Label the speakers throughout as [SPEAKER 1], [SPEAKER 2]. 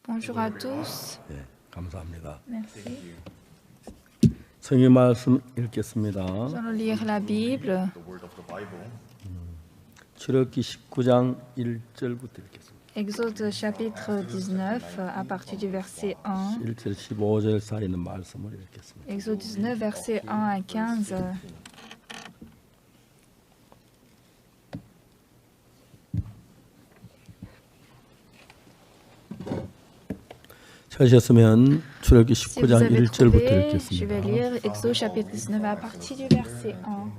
[SPEAKER 1] Bonjour à tous.
[SPEAKER 2] 예, 감사합니다.
[SPEAKER 1] Merci.
[SPEAKER 2] 성경 말씀 읽겠습니다.
[SPEAKER 1] Nous allons lire la Bible.
[SPEAKER 2] 출애굽기 19장 1절부터 읽겠습니다.
[SPEAKER 1] Exode chapitre 19 à partir du verset 1.
[SPEAKER 2] 1절 15절 사이에 있는 말씀을 읽겠습니다.
[SPEAKER 1] Exode 19 verset 1 à 15.
[SPEAKER 2] 찾으셨으면 출애굽기
[SPEAKER 1] Si vous
[SPEAKER 2] 19장
[SPEAKER 1] avez
[SPEAKER 2] 1절부터
[SPEAKER 1] trouvé, je vais
[SPEAKER 2] 읽겠습니다.
[SPEAKER 1] lire Exode chapitre 19 à partir du verset 1.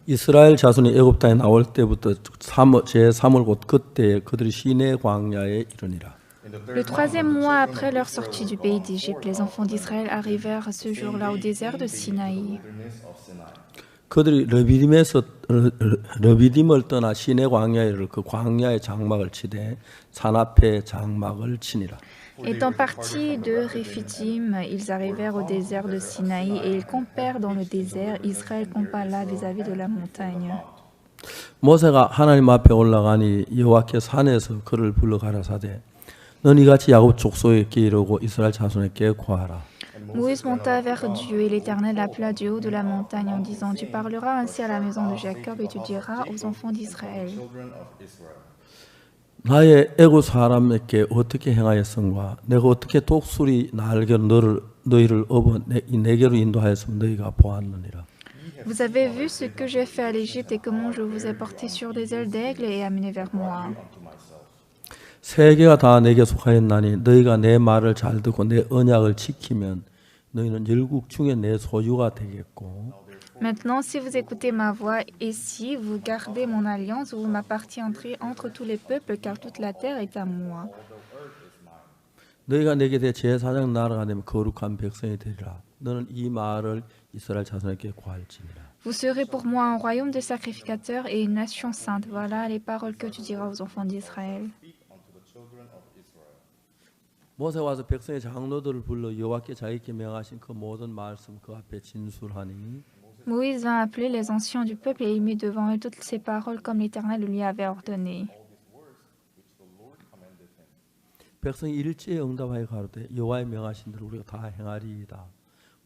[SPEAKER 2] 이스라엘 자손이 애굽 땅에 나올 때부터 제3월 곧 그때 그들이 시내 광야에 이르니라.
[SPEAKER 1] Le troisième mois après leur sortie du pays d'Égypte, les enfants d'Israël arrivèrent à ce jour-là au désert de Sinaï.
[SPEAKER 2] 그들이 르비딤을 떠나 시내 광야에 이르러 그 광야의 장막을 치되 산 앞에 장막을 치니라.
[SPEAKER 1] Étant partis de Réphidim, ils arrivèrent au désert de Sinaï et ils campèrent dans le désert. Israël campa là vis-à-vis de la montagne.
[SPEAKER 2] 모세가 하나님 앞에 올라가니 여호와께서 산에서 그를 불러 가라사대 너는 이같이 야곱 족속에게 이르고 이스라엘 자손에게 고하라.
[SPEAKER 1] Moïse monta vers Dieu et l'Éternel appela du haut de la montagne en disant: Tu parleras ainsi à la maison de Jacob et tu diras aux enfants d'Israël.
[SPEAKER 2] 나의 애굽 사람에게 어떻게 행하였은가? 내가 어떻게 독수리 날개로 너희를 업어 내게로 인도하였으면 너희가 보았느니라.
[SPEAKER 1] Vous avez vu ce que j'ai fait à l'Égypte et comment je vous ai porté sur des ailes d'aigle et amené vers moi.
[SPEAKER 2] 세계가 다 내게 속하였나니 너희가 내 말을 잘 듣고 내 언약을 지키면 너희는 열국 중에 내 소유가 되겠고.
[SPEAKER 1] Maintenant, si vous écoutez ma voix et si vous gardez mon alliance, vous m'appartiendrez entre tous les peuples, car toute la terre est à moi.
[SPEAKER 2] 너희가 내게 대해 제사장 나라가 되면 거룩한 백성이 되리라. 너는 이 말을 이스라엘 자손에게 고할지니라.
[SPEAKER 1] Vous serez pour moi un royaume de sacrificateurs et une nation sainte. Voilà les paroles que tu diras aux enfants d'Israël.
[SPEAKER 2] 모세가 와서 백성의 장로들을 불러 여호와께 자기께 명하신 그 모든 말씀 그 앞에 진술하니
[SPEAKER 1] Moïse vint appeler les anciens du peuple et il mit devant eux toutes ces paroles comme l'Éternel lui avait ordonné.
[SPEAKER 2] 백성이 일제히 응답하여 가로되 여호와의 명하신 대로 우리가 다 행하리이다.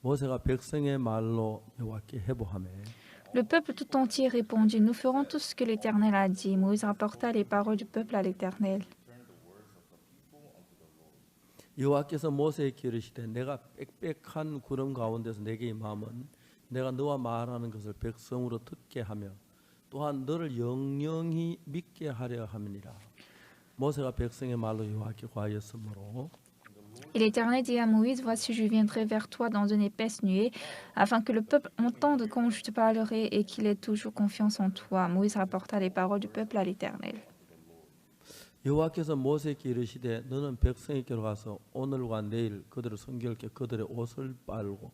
[SPEAKER 2] 모세가 백성의 말로 여호와께 해보하매
[SPEAKER 1] Le peuple tout entier répondit: Nous ferons tout ce que l'Éternel a dit. Moïse rapporta les paroles du peuple à l'Éternel.
[SPEAKER 2] 여호와께서 모세에게 이르시되 내가 빽빽한 구름 가운데서 내게 임함은 내가 너와 말하는 것을 백성으로 듣게 하며 또한 너를 영영히 믿게 하려 함이니라. 모세가 백성의 말로 여호와께 구하였으므로
[SPEAKER 1] Et l'Éternel dit à Moïse: Voici, je viendrai vers toi dans une épaisse nuée, afin que le peuple entende quand je te parlerai et qu'il ait toujours confiance en toi. Moïse rapporta les paroles du peuple à l'Éternel.
[SPEAKER 2] 여호와께서 모세에게 이르시되 너는 백성에게로 가서 오늘과 내일 그들을 성결케 그들로 옷을 빨고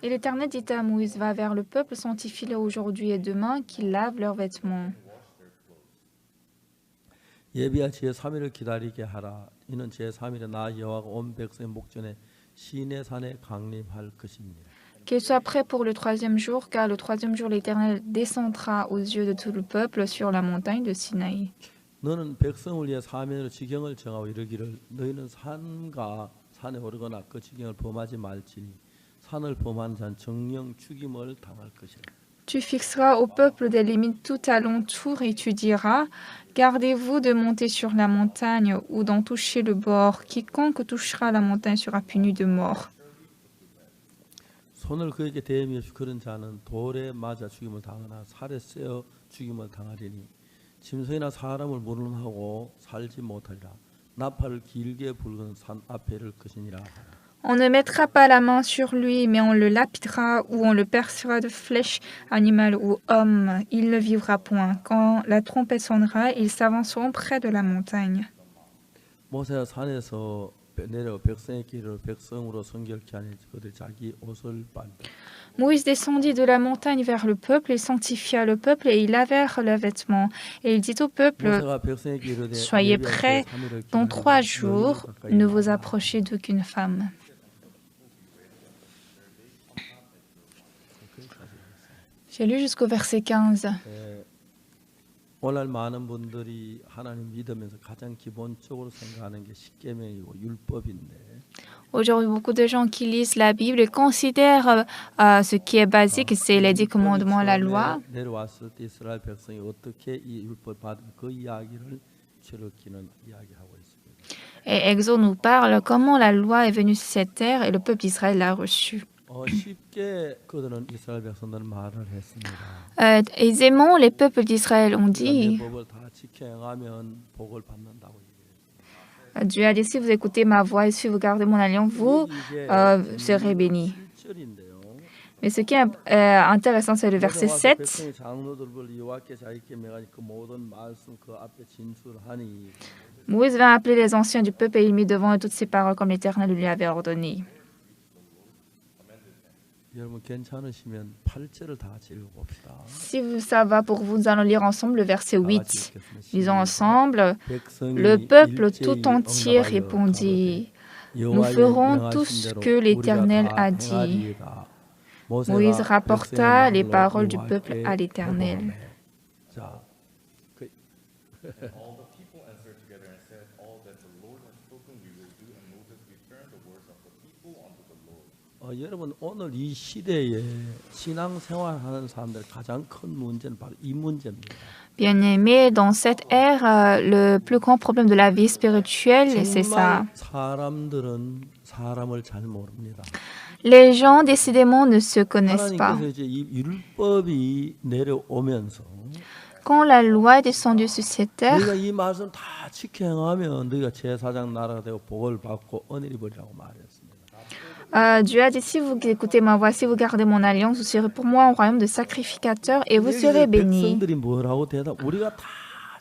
[SPEAKER 1] Et l'Éternel dit à Moïse: Va vers le peuple, sanctifie-le aujourd'hui et demain, qu'ils lavent leurs vêtements.
[SPEAKER 2] 예비하 제3일을 기다리게 하라. 이는 제3일에 나 여호와가 온 백성의 목전에 시내산에 강림할 것입니다.
[SPEAKER 1] Qu'il soit prêt pour le troisième jour, car le troisième jour l'Éternel descendra aux yeux de tout le peuple sur la montagne de Sinaï.
[SPEAKER 2] 너는 백성을 위해 사면으로 지경을 정하고 이르기를 너희는 산과 산에 오르거나 그 지경을 범하지 말지니 산을 범하는 자는 정령 죽임을 당할 것이라.
[SPEAKER 1] Tu fixeras au peuple des limites tout alentour et tu diras: Gardez-vous de monter sur la montagne ou d'en toucher le bord. Quiconque touchera la montagne sera puni de mort.
[SPEAKER 2] 손을 그에게 대함이 없이 그런 자는 돌에 맞아 죽임을 당하나 살에 쇠어 죽임을 당하리니 짐승이나 사람을 물음하고 살지 못하리라. 나팔을 길게 불거는 산 앞에 이를 것이니라.
[SPEAKER 1] On ne mettra pas la main sur lui, mais on le lapidera ou on le percera de flèches, animal ou homme. Il ne vivra point. Quand la trompette sonnera, ils s'avanceront près de la montagne.
[SPEAKER 2] 모세가 산에서 내려 백성에게 이르러 백성으로 성결케 하니 그들이 자기 옷을 빨고
[SPEAKER 1] Moïse descendit de la montagne vers le peuple et sanctifia le peuple et ils lavèrent leurs vêtements. Et il dit au peuple:
[SPEAKER 2] 모세가 백성에게 이르되
[SPEAKER 1] Soyez prêts, dans 3 jours, ne vous approchez d'aucune femme. J'ai lu jusqu'au verset 15.
[SPEAKER 2] 오늘 많은 분들이 하나님 믿으면서 가장 기본적으로 생각하는 게 십계명이고 율법인데
[SPEAKER 1] Aujourd'hui, beaucoup de gens qui lisent la Bible et considèrent ce qui est basique, c'est les 10
[SPEAKER 2] 율법이
[SPEAKER 1] commandements, la loi.
[SPEAKER 2] 처음에 내려왔을 때 이스라엘 백성이 어떻게 이 율법 받은 그 이야기를 cherokee는 이야기하고 있습니다.
[SPEAKER 1] Et Exode nous parle comment la loi est venue sur cette terre et le peuple d'Israël l'a reçue.
[SPEAKER 2] 쉽게 그들은 이스라엘 백성들은 말을 했습니다.
[SPEAKER 1] Aisément, les peuples d'Israël ont
[SPEAKER 2] 내
[SPEAKER 1] dit,
[SPEAKER 2] 법을 다 지켜 행하면 복을 받는다고 얘기했어요.
[SPEAKER 1] Dieu a dit, si vous écoutez ma voix et si vous gardez mon alliance, vous serez bénis.
[SPEAKER 2] 7절인데요.
[SPEAKER 1] Mais ce qui est intéressant, c'est le verset 7.
[SPEAKER 2] 백성이 장로들을 여호와께 자기께 명하니 그 모든 말씀 그 앞에 진술하니
[SPEAKER 1] Moïse vint appeler les anciens du peuple et il mit devant eux toutes ces paroles comme l'Éternel lui avait ordonné.
[SPEAKER 2] 여러분 괜찮으시면 8절을 다 같이 읽어봅시다.
[SPEAKER 1] Si ça va pour vous, nous allons lire ensemble le verset
[SPEAKER 2] 다 같이
[SPEAKER 1] 8.
[SPEAKER 2] 읽겠습니다.
[SPEAKER 1] Lisons ensemble.
[SPEAKER 2] 백성이
[SPEAKER 1] Le peuple
[SPEAKER 2] 일제히
[SPEAKER 1] tout entier
[SPEAKER 2] 응답하여
[SPEAKER 1] répondit,
[SPEAKER 2] 가로되
[SPEAKER 1] nous ferons
[SPEAKER 2] 여호와의
[SPEAKER 1] tout ce
[SPEAKER 2] 명하신
[SPEAKER 1] que
[SPEAKER 2] 대로
[SPEAKER 1] l'Éternel
[SPEAKER 2] 우리가 다
[SPEAKER 1] a dit.
[SPEAKER 2] 행하리이다.
[SPEAKER 1] Moïse
[SPEAKER 2] 모세가
[SPEAKER 1] rapporta
[SPEAKER 2] 백성의
[SPEAKER 1] les
[SPEAKER 2] 말로
[SPEAKER 1] paroles du
[SPEAKER 2] 여호와께
[SPEAKER 1] peuple à l'Éternel.
[SPEAKER 2] 보고하매. 자, 그
[SPEAKER 3] All the people answered together and said, All that the Lord has spoken we will do. And Moses returned the words of the people unto the Lord.
[SPEAKER 2] 여러분 오늘 이 시대에 신앙생활하는 사람들 가장 큰 문제는 바로 이 문제입니다.
[SPEAKER 1] Bien-aimés, dans cette ère, le plus grand problème de la vie spirituelle, c'est ça.
[SPEAKER 2] 정말 사람들은 사람을 잘 모릅니다.
[SPEAKER 1] Les gens, décidément, ne se connaissent pas.
[SPEAKER 2] 하나님께서 이제 이 율법이 내려오면서
[SPEAKER 1] Quand la loi est descendue sur cette terre,
[SPEAKER 2] 너희가 이 말씀 다 지켜 행하면 너희가 제사장 나라가 되고 복을 받고 은혜를 버리라고 말했습니다.
[SPEAKER 1] Dieu a dit, si vous écoutez ma voix, si vous gardez mon alliance, vous serez pour moi un royaume de sacrificateurs et vous serez bénis.
[SPEAKER 2] 백성들이 뭐라고 대답? 우리가 다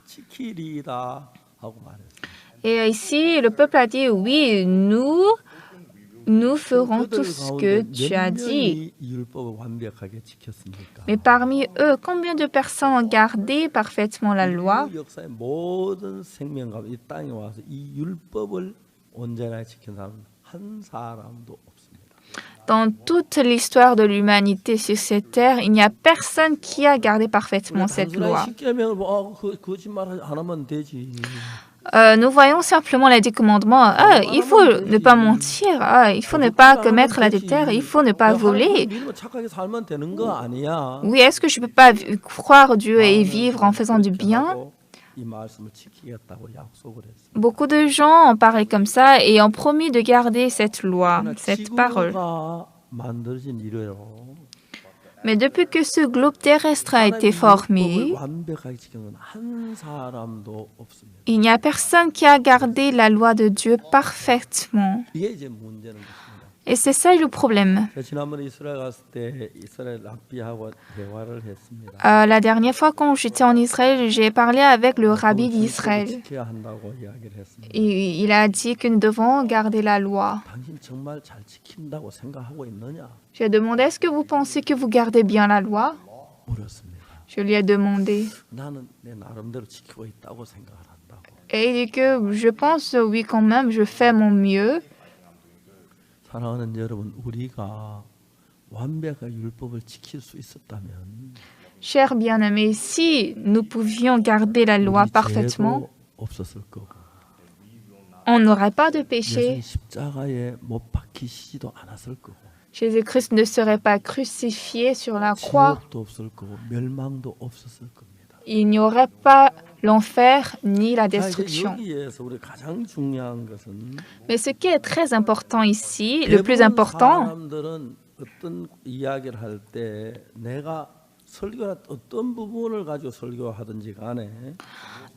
[SPEAKER 2] 지키리이다 하고 말했습니다.
[SPEAKER 1] Et ici, le peuple a dit, oui, nous ferons tout ce que tu as dit.
[SPEAKER 2] 이 율법을 완벽하게 지켰습니까?
[SPEAKER 1] Mais parmi eux, combien de personnes ont gardé parfaitement la loi?
[SPEAKER 2] 이 역사의 모든 생명과 이 땅에 와서 이 율법을 온전하게 지킨 사람은 한 사람도 없습니다.
[SPEAKER 1] Dans toute l'histoire de l'humanité sur cette terre, il n'y a personne qui a gardé parfaitement cette loi.
[SPEAKER 2] 십계명을 거짓말 안 하면 되지.
[SPEAKER 1] Nous voyons simplement les 10 commandements. Il faut ne pas mentir, il faut ne pas commettre l'adultère, il faut ne pas voler.
[SPEAKER 2] 믿으면 착하게 살면 되는 거 아니야.
[SPEAKER 1] Oui, est-ce que je ne peux pas croire Dieu et vivre en faisant du bien?
[SPEAKER 2] 이 말씀을 지키겠다고 약속을 했습니다.
[SPEAKER 1] Beaucoup de gens ont parlé comme ça et ont promis de garder cette loi, cette parole.
[SPEAKER 2] 지구가 만들어진 이래요.
[SPEAKER 1] Mais depuis que ce globe terrestre a été formé,
[SPEAKER 2] 완벽하게 지키는 건 한 사람도 없습니다.
[SPEAKER 1] il n'y a personne qui a gardé la loi de Dieu parfaitement.
[SPEAKER 2] 이게 이제 문제는 것입니다.
[SPEAKER 1] Et c'est ça le problème.
[SPEAKER 2] 제가 지난번에 이스라엘 갔을 때 이스라엘 랍비하고 대화를 했습니다.
[SPEAKER 1] La dernière fois quand j'étais en Israël, j'ai parlé avec le rabbi d'Israël.
[SPEAKER 2] 지켜야 한다고 이야기를 했습니다.
[SPEAKER 1] Il a dit que nous devons garder la loi.
[SPEAKER 2] 당신 정말 잘 지킨다고 생각하고 있느냐?
[SPEAKER 1] J'ai demandé, est-ce que vous pensez que vous gardez bien la loi?
[SPEAKER 2] 물었습니다.
[SPEAKER 1] Je lui ai demandé.
[SPEAKER 2] 나는 내 나름대로 지키고 있다고 생각을 한다고.
[SPEAKER 1] Et il dit que je pense, oui, quand même, je fais mon mieux.
[SPEAKER 2] 사랑하는 여러분, 우리가 완벽하게 율법을 지킬 수 있었다면
[SPEAKER 1] Chers bien-aimés, si nous pouvions garder la loi
[SPEAKER 2] 우리
[SPEAKER 1] parfaitement,
[SPEAKER 2] 죄도 없었을 거고
[SPEAKER 1] on n'aurait pas de
[SPEAKER 2] 예수님
[SPEAKER 1] péché.
[SPEAKER 2] 십자가에 못 박히시지도 않았을 거고
[SPEAKER 1] Jésus-Christ ne serait pas crucifié sur la croix.
[SPEAKER 2] 지옥도 없을 거고 멸망도 없었을 겁니다.
[SPEAKER 1] Il n'y aurait pas l'enfer ni la
[SPEAKER 2] 자, 이제
[SPEAKER 1] destruction.
[SPEAKER 2] 여기에서 우리 가장 중요한 것은
[SPEAKER 1] Mais ce qui est très important ici, le plus important,
[SPEAKER 2] 사람들은 어떤 이야기를 할 때 내가 설교할 어떤 부분을 가지고 설교하든지 간에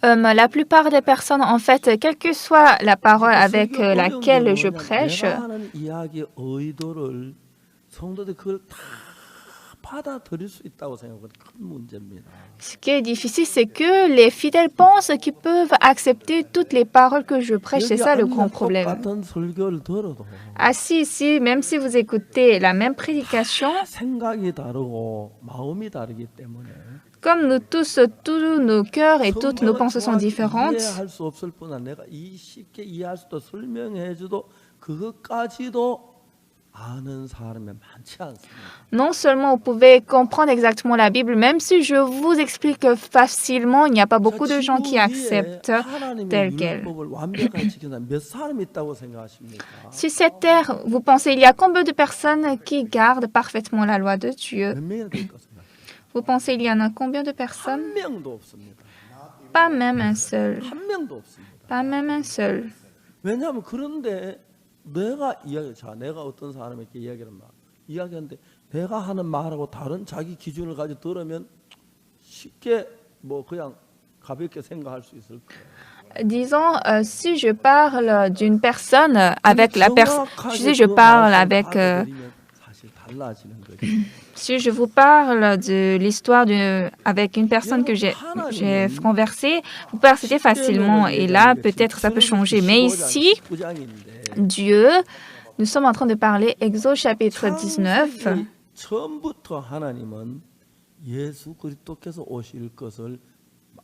[SPEAKER 1] la plupart des personnes, en fait, quelle que soit la parole avec
[SPEAKER 2] 설교
[SPEAKER 1] laquelle
[SPEAKER 2] 어려운
[SPEAKER 1] je
[SPEAKER 2] 게
[SPEAKER 1] prêche,
[SPEAKER 2] 내가 하는 이야기의 의도를 성도들이 그걸 다 받아들일 수 있다고 생각하는 큰 문제입니다.
[SPEAKER 1] ce qui est difficile, c'est que les fidèles pensent qu'ils peuvent accepter toutes les paroles que je prêche. C'est ça le grand problème.
[SPEAKER 2] 똑같은 설교를 들어도
[SPEAKER 1] Assis ici, même si vous écoutez la même prédication,
[SPEAKER 2] 생각이 다르고 마음이 다르기 때문에
[SPEAKER 1] comme nous tous nos cœurs et toutes nos pensées sont différentes,
[SPEAKER 2] 이해할 수 없을 뿐 아니라 내가 쉽게 이해할 수도 설명해줘도 그것까지도 아는 사람이 많지 않습니다.
[SPEAKER 1] Non seulement vous pouvez comprendre exactement la Bible, même si je vous explique facilement, il n'y a pas beaucoup de gens qui acceptent telle
[SPEAKER 2] 하나님의
[SPEAKER 1] qu'elle.
[SPEAKER 2] 율법을 완벽하게 지키는 사람 몇 사람 있다고 생각하십니까?
[SPEAKER 1] Sur cette terre, vous pensez, il y a combien de personnes qui gardent parfaitement la loi de Dieu?
[SPEAKER 2] 몇 명이나 될까 생각?
[SPEAKER 1] Vous pensez, il y en a combien de personnes?
[SPEAKER 2] 한 명도 없습니다.
[SPEAKER 1] Pas même un seul.
[SPEAKER 2] 한 명도 없습니다.
[SPEAKER 1] Pas même un seul.
[SPEAKER 2] 왜냐하면 그런데 내가 어떤 사람에게 이야기하는데 내가 하는 말하고 다른 자기 기준을 가지고 들으면 쉽게 뭐 그냥 가볍게 생각할 수 있을 거예요.
[SPEAKER 1] Disons, si je parle d'une personne avec la personne, je parle avec,
[SPEAKER 2] 사실 달라지는 거죠.
[SPEAKER 1] si je vous parle de l'histoire avec une personne que j'ai conversée, vous percevez facilement et là, peut-être ça peut changer. Mais ici, Dieu, nous sommes en train de parler Exode chapitre 19.
[SPEAKER 2] 처음부터 하나님은 예수 그리스도께서 오실 것을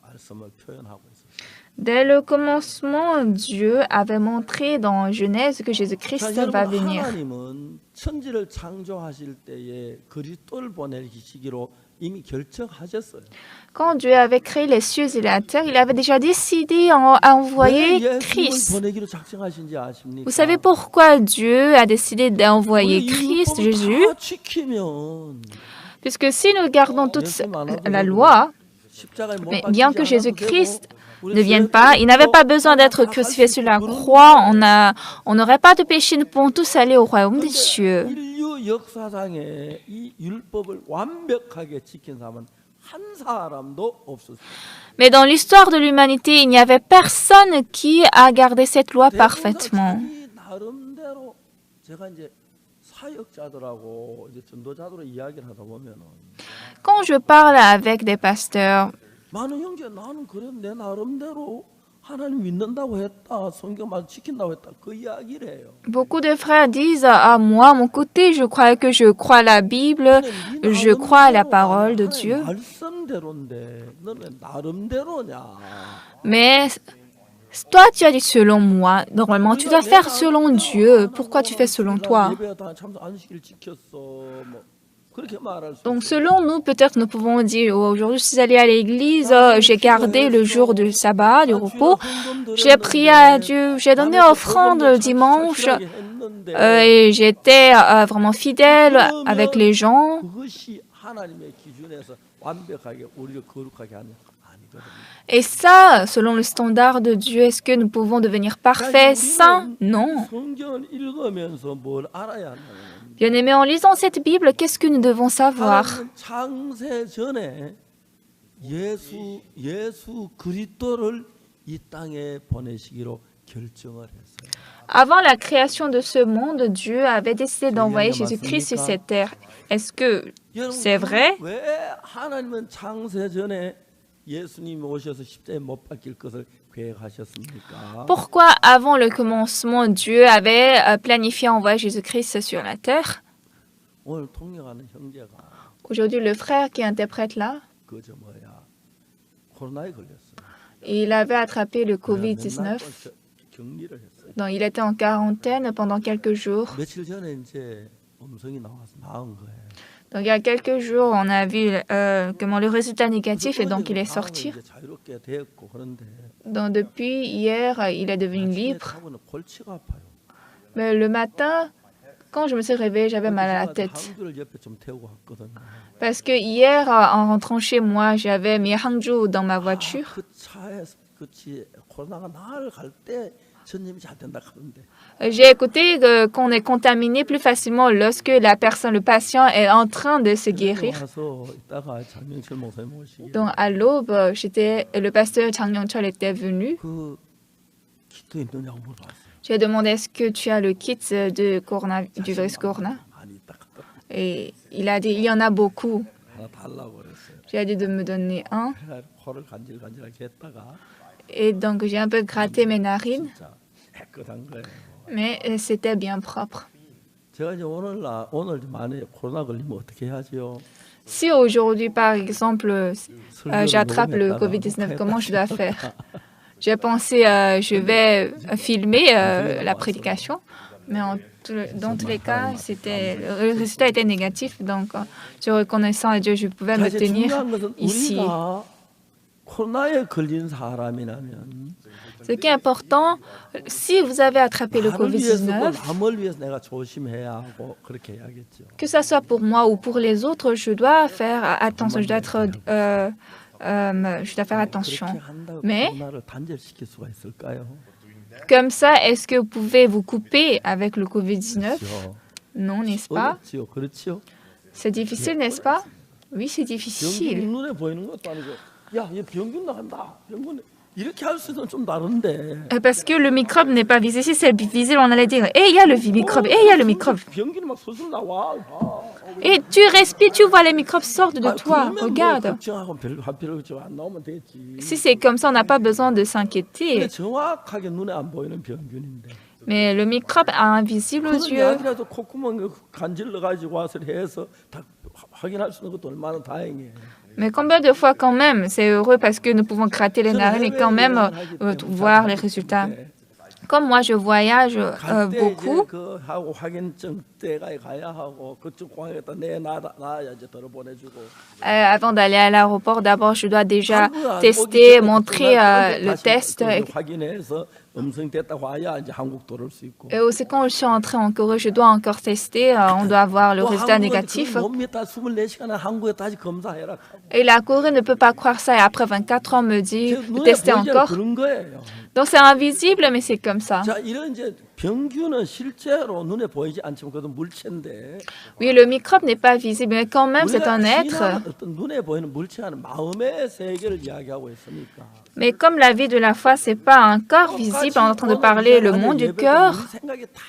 [SPEAKER 2] 말씀을 표현하고 있었어요.
[SPEAKER 1] Dès le commencement, Dieu avait montré dans Genèse que Jésus-Christ va venir.
[SPEAKER 2] 하나님은 천지를 창조하실 때에 그리스도를 보낼 시기로 이미 결정하셨어요.
[SPEAKER 1] Quand Dieu avait créé les cieux et la terre, il avait déjà décidé à envoyer Christ.
[SPEAKER 2] 보내기로 작정하신지 아십니까?
[SPEAKER 1] Vous savez pourquoi Dieu a décidé d'envoyer Christ, Jésus?
[SPEAKER 2] 다 지키면
[SPEAKER 1] Puisque si nous gardons toute la loi, mais bien que Jésus-Christ ne vienne pas, il n'avait pas besoin d'être crucifié sur la croix, on n'aurait pas de péché, nous pouvons tous aller au royaume des cieux.
[SPEAKER 2] 인류 역사상에 이 율법을 완벽하게 지킨 사람은 한 사람도 없었어요.
[SPEAKER 1] Mais dans l'histoire de l'humanité, il n'y avait personne qui a gardé cette loi parfaitement.
[SPEAKER 2] 자기 나름대로 제가 이제 사역자들하고 이제 전도자들로 이야기를 하다 보면은
[SPEAKER 1] Quand je parle avec des pasteurs,
[SPEAKER 2] 많은 형제 나는 그래 내 나름대로 하나님 믿는다고 했다 성경 말 지킨다고 했다 그 이야기를 해요.
[SPEAKER 1] beaucoup de frères disent à moi, mon côté, je crois que je crois à la Bible, je crois à la parole de Dieu.
[SPEAKER 2] 말씀대로인데 너는 왜 나름대로냐?
[SPEAKER 1] Mais toi, tu as dit selon moi. Normalement, tu dois faire selon Dieu. Pourquoi tu fais selon toi?
[SPEAKER 2] 예배하다 참 안식일 지켰어 뭐 그렇게 말할 수.
[SPEAKER 1] Donc, selon nous, peut-être nous pouvons dire, oh, aujourd'hui, je suis allé à l'église, j'ai gardé le jour du sabbat, du repos, j'ai prié à Dieu, j'ai donné offrande le dimanche, et j'étais vraiment fidèle avec les gens.
[SPEAKER 2] 그것이 하나님의 기준에서 완벽하게 우리를 거룩하게 하는 아니거든요.
[SPEAKER 1] Et ça, selon le standard de Dieu, est-ce que nous pouvons devenir parfaits, saints? Non.
[SPEAKER 2] 성경을 읽으면서 뭘 알아야 하냐면
[SPEAKER 1] Bien-aimés, en lisant cette Bible, qu'est-ce que nous devons savoir?
[SPEAKER 2] 하나님은 창세 전에 예수 그리스도를 이 땅에 보내시기로 결정을 했어요.
[SPEAKER 1] Avant la création de ce monde, Dieu avait décidé d'envoyer Jésus-Christ sur cette terre. Est-ce que c'est vrai?
[SPEAKER 2] 왜 하나님은 창세 전에 예수님이 오셔서 십자가에 못 박힐 것을 계획하셨습니까?
[SPEAKER 1] Pourquoi, avant le commencement, Dieu avait planifié envoyer Jésus-Christ sur la terre?
[SPEAKER 2] 오늘 통역하는 형제가
[SPEAKER 1] Aujourd'hui, le frère qui interprète là,
[SPEAKER 2] 그저 코로나에 걸렸어요.
[SPEAKER 1] il avait attrapé le
[SPEAKER 2] 맨날
[SPEAKER 1] Covid-19.
[SPEAKER 2] 또 격리를 했어요.
[SPEAKER 1] Donc, il était en quarantaine pendant quelques jours.
[SPEAKER 2] 며칠 전에 이제 음성이 나와서 나은 거예요.
[SPEAKER 1] Donc, il y a quelques jours, on a vu comment le résultat négatif et donc il est sorti.
[SPEAKER 2] 이제 자유롭게 됐고 그런데
[SPEAKER 1] Donc, depuis hier, il est devenu
[SPEAKER 2] 아침에
[SPEAKER 1] libre.
[SPEAKER 2] 자고는 골치가 아파요.
[SPEAKER 1] Mais le matin, quand je me suis réveillée, j'avais mal à la tête.
[SPEAKER 2] 한국을 옆에 좀 태우고 왔거든요.
[SPEAKER 1] Parce que hier, en rentrant chez moi, j'avais mis Hangzhou dans ma voiture.
[SPEAKER 2] 그 차에서 그치 코로나가 나을 갈때 전염이 잘 된다 하는데
[SPEAKER 1] J'ai écouté qu'on est contaminé plus facilement lorsque la personne, le patient est en train de se guérir.
[SPEAKER 2] 와서 이따가 장명철 목사님 오시기
[SPEAKER 1] Donc à l'aube, le pasteur Chang Yong-chol était venu.
[SPEAKER 2] 그 키트 있느냐고 물어봤어요.
[SPEAKER 1] J'ai demandé est-ce que tu as le kit du virus corona?
[SPEAKER 2] 많이 있다 하더라고요.
[SPEAKER 1] Et il a dit il y en a beaucoup.
[SPEAKER 2] 하나 달라고 그랬어요.
[SPEAKER 1] J'ai dit de me donner un.
[SPEAKER 2] 그래서 코를 간질간질하게 했다가
[SPEAKER 1] Et donc j'ai un peu gratté mes narines,
[SPEAKER 2] 진짜 깨끗한 거예요.
[SPEAKER 1] mais c'était bien propre.
[SPEAKER 2] 제가 이제 오늘 만약에 코로나 걸리면 어떻게 해야지요?
[SPEAKER 1] Si aujourd'hui, par exemple,
[SPEAKER 2] 설교를
[SPEAKER 1] j'attrape le
[SPEAKER 2] 녹음했다가
[SPEAKER 1] Covid-19, comment je dois faire?
[SPEAKER 2] 녹음했다가
[SPEAKER 1] J'ai pensé, je vais filmer la prédication, Mais dans tous les cas, le résultat était négatif. Donc, je reconnaissant à Dieu, je pouvais
[SPEAKER 2] 자,
[SPEAKER 1] me
[SPEAKER 2] 이제
[SPEAKER 1] tenir
[SPEAKER 2] 중요한 것은
[SPEAKER 1] ici.
[SPEAKER 2] 우리가 코로나에 걸린 사람이라면
[SPEAKER 1] Ce qui est important, si vous avez attrapé le
[SPEAKER 2] 나를 위해서고
[SPEAKER 1] COVID-19,
[SPEAKER 2] 남을 위해서 내가 조심해야 하고 그렇게 해야겠죠.
[SPEAKER 1] que ça soit pour moi ou pour les autres, je dois faire attention. Je dois faire attention.
[SPEAKER 2] 그렇게 한다고
[SPEAKER 1] Mais
[SPEAKER 2] 코로나를 단절시킬 수가 있을까요?
[SPEAKER 1] comme ça, est-ce que vous pouvez vous couper avec le COVID-19?
[SPEAKER 2] 그렇죠.
[SPEAKER 1] Non, n'est-ce pas?
[SPEAKER 2] 어렵지요. 그렇죠.
[SPEAKER 1] C'est difficile, n'est-ce pas? Oui, c'est
[SPEAKER 2] 병균이
[SPEAKER 1] difficile.
[SPEAKER 2] 눈에 보이는 것도 아니고 야, 얘 병균 나간다. 병균 이렇게 할 수는 좀 다른데.
[SPEAKER 1] Parce que le microbe n'est pas visible. Si c'est visible, on allait dire, il y a le microbe, il y a le microbe.
[SPEAKER 2] 병균이 막 소술 나와.
[SPEAKER 1] Et tu respires, tu vois les microbes sortent de toi.
[SPEAKER 2] 그러면
[SPEAKER 1] Regarde.
[SPEAKER 2] 뭐 걱정하고 할 필요 없죠. 안 나오면 되지.
[SPEAKER 1] Si c'est comme ça, on n'a pas besoin de
[SPEAKER 2] 근데
[SPEAKER 1] s'inquiéter.
[SPEAKER 2] 정확하게 눈에 안 보이는 병균인데.
[SPEAKER 1] Mais le microbe est invisible aux
[SPEAKER 2] 그런
[SPEAKER 1] yeux.
[SPEAKER 2] 약이라도 콧구멍에 간질러 가지고 와서 해서 다 확인할 수 있는 것도 얼마나 다행이에요.
[SPEAKER 1] Mais combien de fois quand même, c'est heureux parce que nous pouvons gratter les narines et quand même voir les résultats. Comme moi, je voyage
[SPEAKER 2] 갈때
[SPEAKER 1] beaucoup.
[SPEAKER 2] 이제 그 하고 확인증 때가 가야 하고 그쪽 공항에다 내놔야지 들어 보내주고.
[SPEAKER 1] Avant d'aller à l'aéroport, d'abord, je dois déjà tester, montrer le test.
[SPEAKER 2] 확인해서 음성됐다고 와야 이제 한국 들어올 수 있고.
[SPEAKER 1] Et aussi, quand je suis entrée en Corée, je dois encore tester. On doit avoir le
[SPEAKER 2] 또
[SPEAKER 1] résultat
[SPEAKER 2] 한국은
[SPEAKER 1] négatif.
[SPEAKER 2] 못 믿다 24시간을 한국에 다시 검사해라.
[SPEAKER 1] Et la Corée ne peut pas croire ça. Et après 24 ans, me dit de
[SPEAKER 2] 눈에
[SPEAKER 1] tester
[SPEAKER 2] 보이지
[SPEAKER 1] encore.
[SPEAKER 2] 그런 거예요.
[SPEAKER 1] Donc, c'est invisible, mais c'est comme ça.
[SPEAKER 2] 자, 이런 이제 병균은 실제로 눈에 보이지 않지만 그것도 물체인데.
[SPEAKER 1] Oui, le microbe n'est pas visible, mais quand même, c'est
[SPEAKER 2] 우리가
[SPEAKER 1] un être.
[SPEAKER 2] 신앙은 어떤 눈에 보이는 물체와는 마음의 세계를 이야기하고 있으니까.
[SPEAKER 1] Mais comme la vie de la foi, c'est pas un corps visible, on est en train de parler le monde du cœur.
[SPEAKER 2] 생각이 다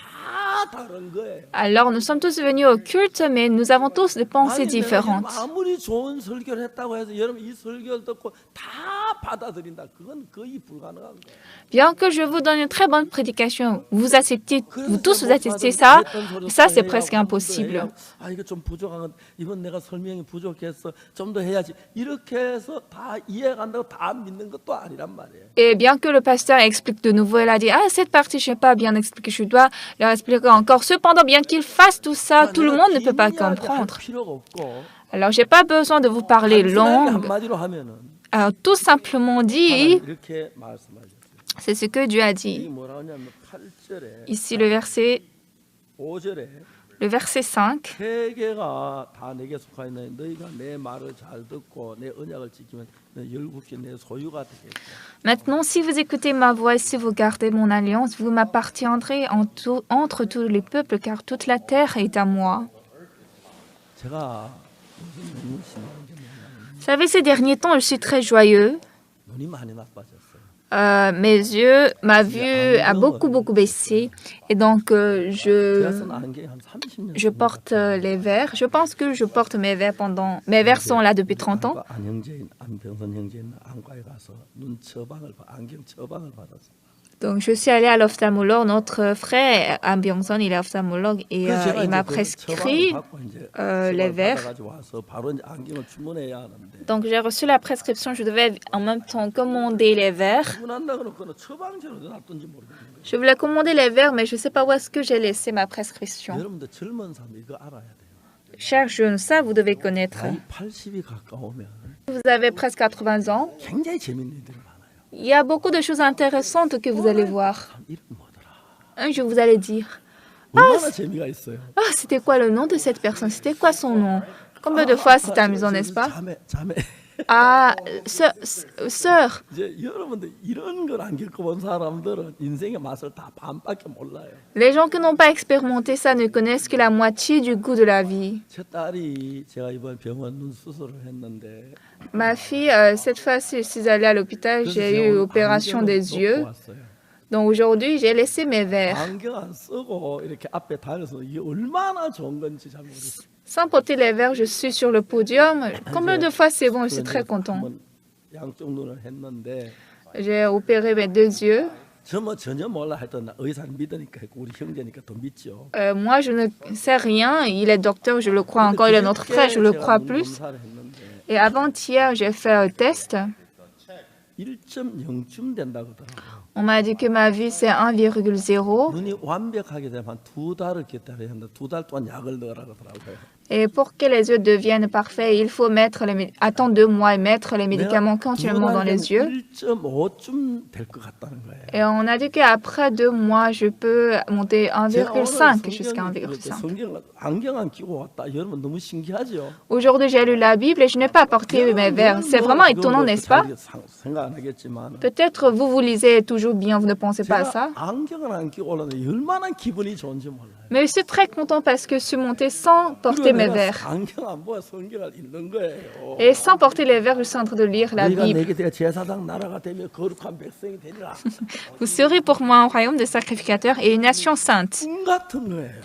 [SPEAKER 2] 다른 거예요.
[SPEAKER 1] Alors, nous sommes tous venus au culte, mais nous avons tous des pensées
[SPEAKER 2] 아니, 내가
[SPEAKER 1] différentes.
[SPEAKER 2] 아무리 좋은 설교를 했다고 해서 여러분 이 설교를 듣고 다 받아들인다. 그건 거의 불가능한 거예요.
[SPEAKER 1] Bien que je vous donne une très bonne prédication, vous acceptez, vous tous vous acceptez ça, ça c'est presque impossible.
[SPEAKER 2] 아, 이거 좀 부족한 건 이번 내가 설명이 부족해서 좀 더 해야지. 이렇게 해서 다 이해간다고 다 믿는 것도 아니란 말이에요.
[SPEAKER 1] Et bien que le pasteur explique de nouveau, il a dit, ah, cette partie, je n'ai pas bien expliqué, je dois leur expliquer encore. Cependant, bien qu'il fasse tout ça, tout le monde ne peut pas comprendre. Alors, je n'ai pas besoin de vous parler langue.
[SPEAKER 2] 한마디로 하면은
[SPEAKER 1] Alors, tout simplement dit,
[SPEAKER 2] 이렇게 말씀하셨어요.
[SPEAKER 1] c'est ce que Dieu a
[SPEAKER 2] 이게
[SPEAKER 1] dit.
[SPEAKER 2] 뭐라 하냐면 8절에
[SPEAKER 1] Ici, le verset
[SPEAKER 2] 5절에
[SPEAKER 1] 5.
[SPEAKER 2] 세계가 다 내게 속하 있는 너희가 내 말을 잘 듣고 내 언약을 지키면 너 열국이 내 소유가 되겠다.
[SPEAKER 1] Maintenant, si vous écoutez ma voix et si vous gardez mon alliance, vous m'appartiendrez entre tous les peuples, car toute la terre est à moi.
[SPEAKER 2] 제가 요즘 너무 신나는 게
[SPEAKER 1] Vous savez, ces derniers temps, je suis très joyeux.
[SPEAKER 2] 눈이 많이 나빠졌어요.
[SPEAKER 1] Mes yeux, ma vue a beaucoup baissé. Et donc,
[SPEAKER 2] 제가 쓴 안경이 한 30년.
[SPEAKER 1] je porte les verres. Je pense que je porte mes verres pendant... Mes verres sont là depuis 30 ans.
[SPEAKER 2] 안형제인 안병선 형제인 안과에 가서 눈 처방을 안경 처방을 받았어요.
[SPEAKER 1] Donc, je suis allée à l'ophtalmologue. Notre frère, Am Byung-son, il est ophtalmologue et il m'a prescrit les verres. Donc, j'ai reçu la prescription. Je devais en même temps commander les verres. Je voulais commander les verres, mais je ne sais pas où est-ce que j'ai laissé ma prescription. Chers jeunes, ça, vous devez connaître. Vous avez presque 80 ans. Il y a beaucoup de choses intéressantes que vous allez voir. Un jour, vous allez dire, c'était quoi le nom de cette personne? C'était quoi son nom? Combien de fois c'est amusant, n'est-ce pas? Ah, sœur. Les gens qui n'ont pas expérimenté ça ne connaissent que la moitié du goût de la vie. Ma fille, cette fois-ci, je suis allée à l'hôpital, j'ai eu l'opération des yeux. Donc aujourd'hui, j'ai laissé mes verres. Sans porter les verres, je suis sur le podium. Combien de fois c'est bon, je suis très content. J'ai opéré mes 2 yeux. Moi, je ne sais rien. Il est docteur, je le crois encore. Il est notre frère, je le crois plus. Et avant-hier, j'ai fait un test.
[SPEAKER 2] 1.0쯤 된다고 하더라고요.
[SPEAKER 1] On m'a dit que ma vie, c'est 1,0.
[SPEAKER 2] 눈이 완벽하게 되면 한 2달을 기다려야 한다. 2달 동안 약을 넣으라고 하더라고요.
[SPEAKER 1] Et pour que les yeux deviennent parfaits, il faut attendre 2 mois et mettre les médicaments
[SPEAKER 2] 내가
[SPEAKER 1] continuellement dans les yeux.
[SPEAKER 2] 1.5쯤 될 것 같다는 거예요.
[SPEAKER 1] Et on a dit qu'après 2 mois, je peux monter 1,5 jusqu'à 1,5.
[SPEAKER 2] 성경 안경 안 끼고 왔다. 여러분 너무 신기하죠?
[SPEAKER 1] Aujourd'hui, j'ai lu la Bible et je n'ai pas porté mes verres. C'est vraiment étonnant, n'est-ce pas?
[SPEAKER 2] 생각 안 하겠지만
[SPEAKER 1] Peut-être vous lisez toujours bien, vous ne pensez pas à ça.
[SPEAKER 2] 제가 안경을 안 끼고 올라는데 얼마나 기분이 좋은지 몰라요.
[SPEAKER 1] Mais je suis très content parce que je suis montée sans porter mes verres.
[SPEAKER 2] 안경 안 보여 성경을 읽는 거예요.
[SPEAKER 1] Et sans porter les verres, je suis en train de lire la
[SPEAKER 2] 너희가
[SPEAKER 1] Bible.
[SPEAKER 2] 내게 대해 제사장 나라가 되며 거룩한 백성이 되리라.
[SPEAKER 1] Vous serez pour moi un royaume de sacrificateurs et une nation sainte.
[SPEAKER 2] 꿈 같은 거예요.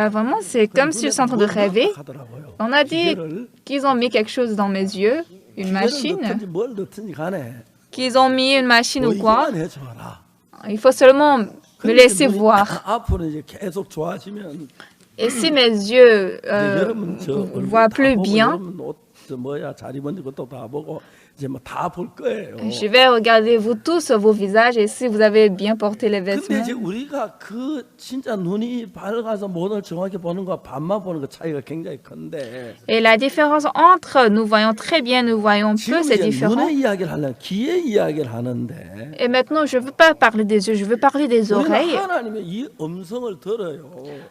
[SPEAKER 1] Vraiment, c'est comme si je suis en train de rêver.
[SPEAKER 2] 하더라고요.
[SPEAKER 1] On a dit
[SPEAKER 2] 기계를
[SPEAKER 1] qu'ils ont mis quelque chose dans mes yeux, une machine,
[SPEAKER 2] 넣든지 뭘 넣든지 간에
[SPEAKER 1] qu'ils ont mis une machine ou quoi.
[SPEAKER 2] 보이기만 해줘라.
[SPEAKER 1] Il faut seulement me laisser voir.
[SPEAKER 2] 앞으로 이제 계속 좋아지면
[SPEAKER 1] Et si mes yeux
[SPEAKER 2] 여러분 저 얼굴
[SPEAKER 1] voient
[SPEAKER 2] 다
[SPEAKER 1] plus
[SPEAKER 2] 보고
[SPEAKER 1] bien,
[SPEAKER 2] 여러분 옷저 뭐야 잘 입은 것도 다 보고 이제 뭐 다 볼 거예요.
[SPEAKER 1] je vais regarder vous tous vos visages et si vous avez bien porté les
[SPEAKER 2] 근데
[SPEAKER 1] vêtements.
[SPEAKER 2] 이제 우리가 그 진짜 눈이 밝아서 모든 정확히 보는 거와 밤만 보는 거 차이가 굉장히 큰데
[SPEAKER 1] Et la différence entre nous voyons très bien, nous voyons peu,
[SPEAKER 2] 지금
[SPEAKER 1] c'est
[SPEAKER 2] 이제
[SPEAKER 1] différent.
[SPEAKER 2] 눈의 이야기를 하려면 귀의 이야기를 하는데
[SPEAKER 1] Et maintenant, je ne veux pas parler des yeux, je veux parler des
[SPEAKER 2] 우리는
[SPEAKER 1] oreilles.
[SPEAKER 2] 하나님의 이 음성을 들어요.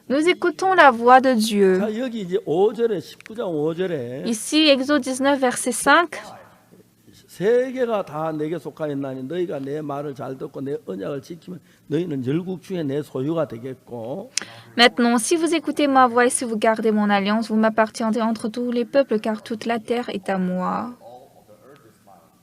[SPEAKER 1] Nous écoutons la voix de Dieu.
[SPEAKER 2] 자 여기 이제 5절에 19장 5절에
[SPEAKER 1] Ici, Exode 19, verset 5.
[SPEAKER 2] 세계가 다 내게 속하였나니 너희가 내 말을 잘 듣고 내 언약을 지키면 너희는 열국 중에 내 소유가 되겠고
[SPEAKER 1] Maintenant, si vous écoutez ma voix et si vous gardez mon alliance, vous m'appartiendrez entre tous les peuples, car toute la terre est à moi.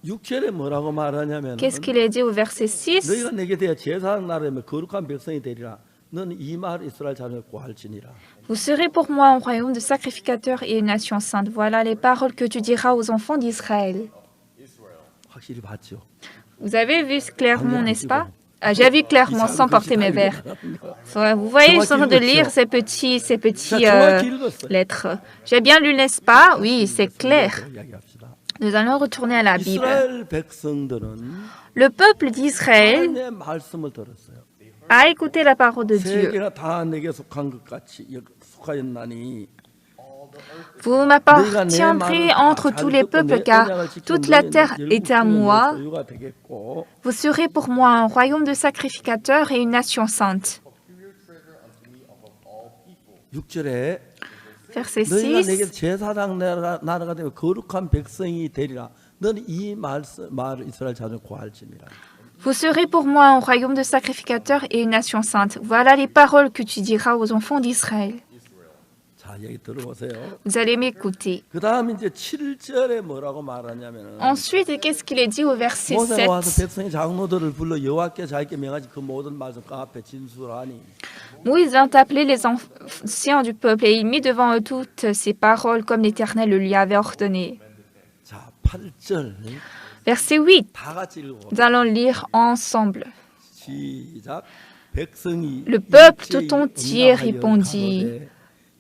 [SPEAKER 2] 6절에 뭐라고 말하냐면
[SPEAKER 1] Qu'est-ce qu'il est dit au verset 6?
[SPEAKER 2] 너희가 내게 대해 제사장 나라며 거룩한 백성이 되리라 너는 이 말 이스라엘 자녀를 구할지니라.
[SPEAKER 1] Vous serez pour moi un royaume de sacrificateurs et une nation sainte. Voilà les paroles que tu diras aux enfants d'Israël.
[SPEAKER 2] 확실히 봤죠.
[SPEAKER 1] Vous avez vu clairement, n'est-ce pas? J'ai vu clairement sans porter mes verres. Vous voyez, je suis en train de lire ces petits lettres. J'ai bien lu, n'est-ce pas? Oui, c'est clair.
[SPEAKER 2] 이야기합시다.
[SPEAKER 1] Nous allons retourner à la Bible.
[SPEAKER 2] 이스라엘 백성들은
[SPEAKER 1] Le peuple d'Israël
[SPEAKER 2] 하나님의 말씀을 들었어요.
[SPEAKER 1] a écouté la parole de Dieu.
[SPEAKER 2] 세계가 다 내게 속한 것 같이 속하였나니
[SPEAKER 1] Vous m'appartiendrez entre tous les peuples, car toute la terre est à moi. Vous serez pour moi un royaume de sacrificateurs et une nation sainte.
[SPEAKER 2] 6절에
[SPEAKER 1] Verset
[SPEAKER 2] 너희가 내게
[SPEAKER 1] 6.
[SPEAKER 2] 제사장 나라가 되며 거룩한 백성이 되리라. 너는 이 말을 이스라엘 자녀 구할지니라.
[SPEAKER 1] Vous serez pour moi un royaume de sacrificateurs et une nation sainte. Voilà les paroles que tu diras aux enfants d'Israël.
[SPEAKER 2] 자, 얘기 들어보세요.
[SPEAKER 1] Vous allez m'écouter.
[SPEAKER 2] 그 다음 이제 7절에 뭐라고 말하냐면은
[SPEAKER 1] Ensuite, qu'est-ce qu'il est dit au verset
[SPEAKER 2] 모세가 와서
[SPEAKER 1] 7?
[SPEAKER 2] 백성의 장로들을 불러 여호와께 자기께 명하지 그 모든 말씀 그 앞에 진술하니
[SPEAKER 1] Moïse vint appeler les anciens du peuple et il mit devant eux toutes ces paroles comme l'Éternel le lui avait ordonné.
[SPEAKER 2] 자, 8절
[SPEAKER 1] Verset 8.
[SPEAKER 2] 다 같이 읽어.
[SPEAKER 1] Nous allons lire ensemble.
[SPEAKER 2] 시작. 백성이
[SPEAKER 1] Le peuple
[SPEAKER 2] 일제히
[SPEAKER 1] tout entier
[SPEAKER 2] 응답하여
[SPEAKER 1] répondit,
[SPEAKER 2] 가로되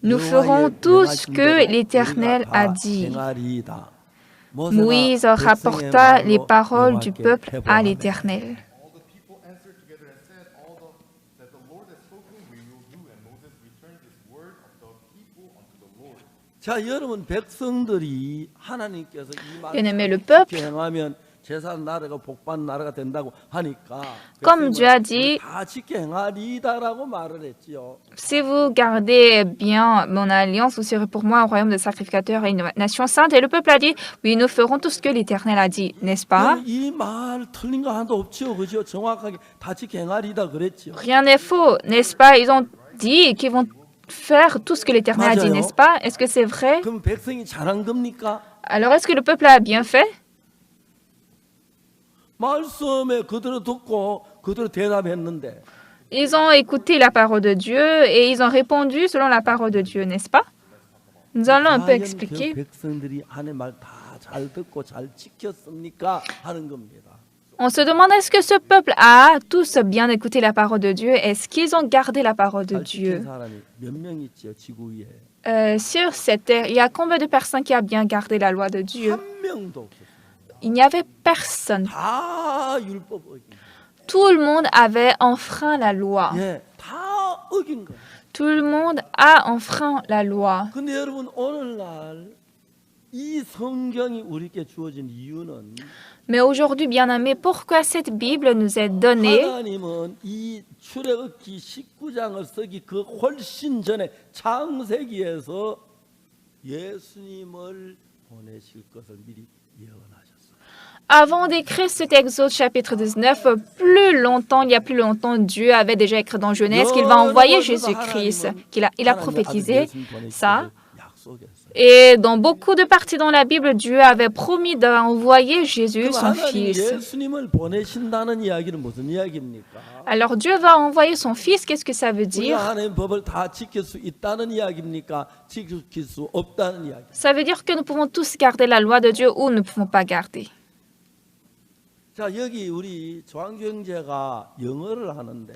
[SPEAKER 1] Nous ferons tout ce que l'Éternel a dit. Moïse rapporta les paroles du peuple à l'Éternel.
[SPEAKER 3] All the people answered together and said, all that the Lord has spoken we will do. And Moses returned this word of the people unto the Lord.
[SPEAKER 2] 자, 여러분 백성들이 하나님께서 이
[SPEAKER 1] Bien-aimé, le
[SPEAKER 2] 말씀을
[SPEAKER 1] peuple,
[SPEAKER 2] 행하면 제사장 나라가 복받는 나라가 된다고 하니까
[SPEAKER 1] Comme Dieu a dit,
[SPEAKER 2] 다 지켜 행하리다라고 말을 했지요.
[SPEAKER 1] si vous gardez bien mon alliance, vous serez pour moi un royaume de sacrificateurs et une nation sainte. Et le peuple a dit, oui, nous ferons tout ce que l'Éternel a dit, n'est-ce pas?
[SPEAKER 2] 이 말 틀린 거 하나도 없죠, 그죠? 정확하게 다 지켜 행하리다 그랬죠.
[SPEAKER 1] Rien n'est faux, n'est-ce pas? Ils ont dit qu'ils vont faire tout ce que l'Éternel a dit, n'est-ce pas? Est-ce que c'est vrai?
[SPEAKER 2] 그럼 백성이 잘한 겁니까?
[SPEAKER 1] Alors, est-ce que le peuple a bien fait?
[SPEAKER 2] 말씀에 그대로 듣고 그대로 대답했는데
[SPEAKER 1] Ils ont écouté la parole de Dieu et ils ont répondu selon la parole de Dieu, n'est-ce pas? Nous allons un peu
[SPEAKER 2] 과연 그
[SPEAKER 1] expliquer.
[SPEAKER 2] 백성들이 하나님의 말 다 잘 듣고 잘 지켰습니까? 하는 겁니다.
[SPEAKER 1] On se demande est-ce que ce peuple a tous bien écouté la parole de Dieu? Est-ce qu'ils ont gardé la parole de
[SPEAKER 2] 잘 지킨
[SPEAKER 1] Dieu?
[SPEAKER 2] 사람이 몇 명 있지요, 지구 위에?
[SPEAKER 1] Sur cette terre, il y a combien de personnes qui ont bien gardé la loi de Dieu?
[SPEAKER 2] 한 명도 없었어요.
[SPEAKER 1] il n'y avait personne.
[SPEAKER 2] 다 율법 어긴 거예요.
[SPEAKER 1] Tout le monde avait enfreint la loi.
[SPEAKER 2] 예, 다 어긴 거예요.
[SPEAKER 1] Tout le monde a enfreint la loi.
[SPEAKER 2] 근데 여러분 오늘날 이 성경이 우리에게 주어진 이유는
[SPEAKER 1] Mais aujourd'hui, bien-aimés, pourquoi cette Bible nous est donnée?
[SPEAKER 2] 하나님은 이 출애굽기 19장을 쓰기 그 훨씬 전에 창세기에서 예수님을 보내실 것을 미리 예언하셨어요.
[SPEAKER 1] Avant d'écrire cet Exode chapitre 19, plus longtemps, il y a plus longtemps, Dieu avait déjà écrit dans Genèse qu'il va envoyer Jésus-Christ. Il a prophétisé ça. Et dans beaucoup de parties dans la Bible, Dieu avait promis d'envoyer Jésus, son Fils.
[SPEAKER 2] 예수님을 보내신다는 이야기는 무슨 이야기입니까?
[SPEAKER 1] Alors Dieu va envoyer son Fils, qu'est-ce que ça veut
[SPEAKER 2] 우리가
[SPEAKER 1] dire?
[SPEAKER 2] 하나님 법을 다 지킬 수 있다는 이야기입니까? 지킬 수 없다는 이야기.
[SPEAKER 1] Ça veut dire que nous pouvons tous garder la loi de Dieu ou nous ne pouvons pas garder.
[SPEAKER 2] 자, 여기 우리 조항경제가 영어를 하는데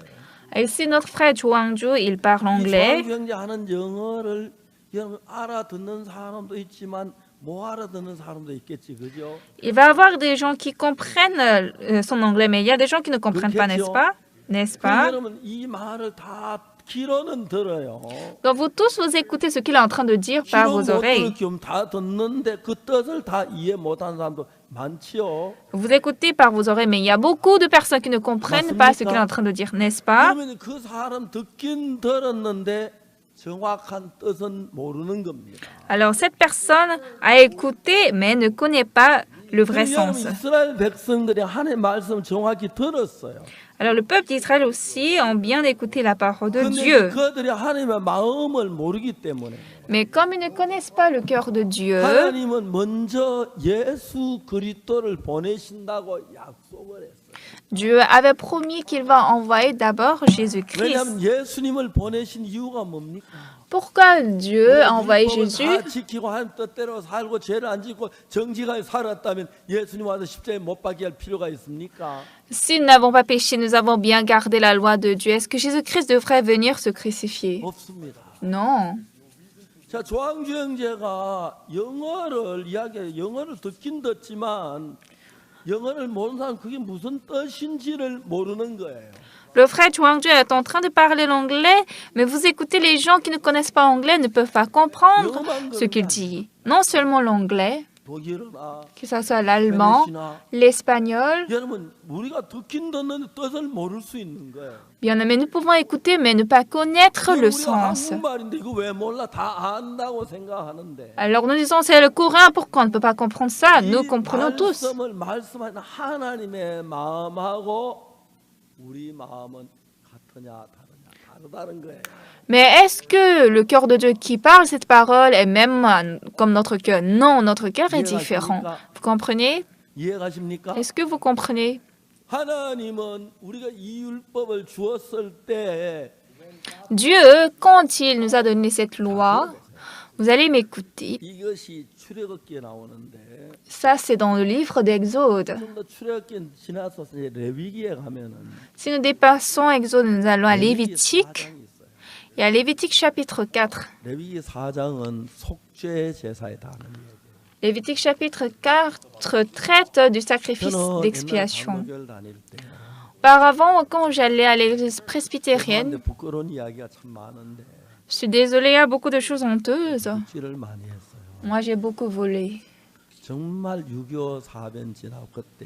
[SPEAKER 1] Et ici, notre frère Zhuangzhu, il parle
[SPEAKER 2] 이
[SPEAKER 1] anglais.
[SPEAKER 2] 조항경제 하는 영어를 여러분 알아듣는 사람도 있지만 못 알아듣는 사람도 있겠지, 그죠?
[SPEAKER 1] Il va y avoir des gens qui comprennent son anglais, mais il y a des gens qui ne comprennent pas, n'est-ce pas? N'est-ce
[SPEAKER 2] 그럼
[SPEAKER 1] pas?
[SPEAKER 2] 여러분 이 말을 다 귀로는 들어요.
[SPEAKER 1] Donc vous tous, vous écoutez ce qu'il est en train de dire par
[SPEAKER 2] 귀로
[SPEAKER 1] vos
[SPEAKER 2] 못 들을
[SPEAKER 1] oreilles.
[SPEAKER 2] 겸 다 듣는데 그 뜻을 다 이해 못하는 사람도 많지요.
[SPEAKER 1] Vous écoutez par vos oreilles, mais il y a beaucoup de personnes qui ne comprennent pas ce qu'il est en train de dire, n'est-ce pas?
[SPEAKER 2] 그러면 그 사람 듣긴 들었는데 정확한 뜻은 모르는 겁니다.
[SPEAKER 1] Alors cette personne a écouté, mais ne connaît pas le vrai
[SPEAKER 2] 여러분
[SPEAKER 1] sens.
[SPEAKER 2] 이스라엘 백성들이 하나님의 말씀을 정확히 들었어요.
[SPEAKER 1] Alors le peuple d'Israël aussi ont bien écouté la parole de
[SPEAKER 2] 근데
[SPEAKER 1] Dieu.
[SPEAKER 2] 그들이 하나님의 마음을 모르기 때문에
[SPEAKER 1] Mais comme ils ne connaissent pas le cœur de Dieu,
[SPEAKER 2] 하나님은 먼저 예수 그리스도를 보내신다고 약속을 했어요.
[SPEAKER 1] Dieu avait promis qu'il va envoyer d'abord Jésus-Christ.
[SPEAKER 2] 왜냐하면 예수님을 보내신 이유가 뭡니까?
[SPEAKER 1] Pourquoi Dieu a envoyé
[SPEAKER 2] 율법을
[SPEAKER 1] Jésus?
[SPEAKER 2] 다 지키고 하나님 뜻대로 살고 죄를 안 짓고 정직하게 살았다면 예수님 와서 십자가에 못 박게 할 필요가 있습니까?
[SPEAKER 1] Si nous n'avons pas péché, nous avons bien gardé la loi de Dieu. Est-ce que Jésus-Christ devrait venir se crucifier?
[SPEAKER 2] 없습니다.
[SPEAKER 1] Non.
[SPEAKER 2] 자, 조항주 형제가 영어를 듣긴 듣지만 영어를 모르는 사람 그게 무슨 뜻인지를 모르는 거예요.
[SPEAKER 1] Le frère Zhuangzhu est en train de parler l'anglais, mais vous écoutez, les gens qui ne connaissent pas anglais ne peuvent pas comprendre ce qu'il dit. Non seulement l'anglais,
[SPEAKER 2] 독일어나
[SPEAKER 1] que ce soit l'allemand,
[SPEAKER 2] 스페니시나
[SPEAKER 1] l'espagnol.
[SPEAKER 2] 여러분 우리가 듣긴 듣는데 뜻을 모를 수 있는 거예요.
[SPEAKER 1] Bien aimé, nous pouvons écouter, mais ne pas connaître le
[SPEAKER 2] 우리가
[SPEAKER 1] sens.
[SPEAKER 2] 한국말인데 이거 왜 몰라 다 안다고 생각하는데
[SPEAKER 1] Alors nous disons c'est le coréen, pourquoi on ne peut pas comprendre ça? Nous
[SPEAKER 2] 이
[SPEAKER 1] comprenons tous.
[SPEAKER 2] 말씀을 말씀하는 하나님의 마음하고 우리 마음은 같으냐 다르다는 거예요.
[SPEAKER 1] Mais est-ce que le cœur de Dieu qui parle cette parole est même comme notre cœur? Non, notre cœur est différent. Vous comprenez?
[SPEAKER 2] 이해가십니까?
[SPEAKER 1] Est-ce que vous comprenez?
[SPEAKER 2] 하나님은 우리가 이 율법을 주었을 때
[SPEAKER 1] Dieu, quand il nous a donné cette loi, vous allez m'écouter.
[SPEAKER 2] 이것이 출애굽기에 나오는데
[SPEAKER 1] Ça, c'est dans le livre d'Exode.
[SPEAKER 2] 좀 더 출애굽기 지나서 이제 레위기에 가면은
[SPEAKER 1] Si nous dépassons Exode, nous allons à
[SPEAKER 2] 레위기
[SPEAKER 1] Lévitique.
[SPEAKER 2] 4장이 있어요.
[SPEAKER 1] Et à Lévitique chapitre 4.
[SPEAKER 2] 레위기 4장은 속죄 제사에 다는 얘기예요.
[SPEAKER 1] Lévitique chapitre 4 traite du sacrifice
[SPEAKER 2] 저는 옛날
[SPEAKER 1] d'expiation.
[SPEAKER 2] 장로교를 다닐 때
[SPEAKER 1] Auparavant, quand j'allais à l'église presbytérienne,
[SPEAKER 2] 죄송한데 부끄러운 이야기가 참 많은데
[SPEAKER 1] je suis désolée, il y a beaucoup de choses honteuses.
[SPEAKER 2] 묵지를 많이 했어요.
[SPEAKER 1] Moi, j'ai beaucoup volé.
[SPEAKER 2] 정말 6.25 사변 지나고 그때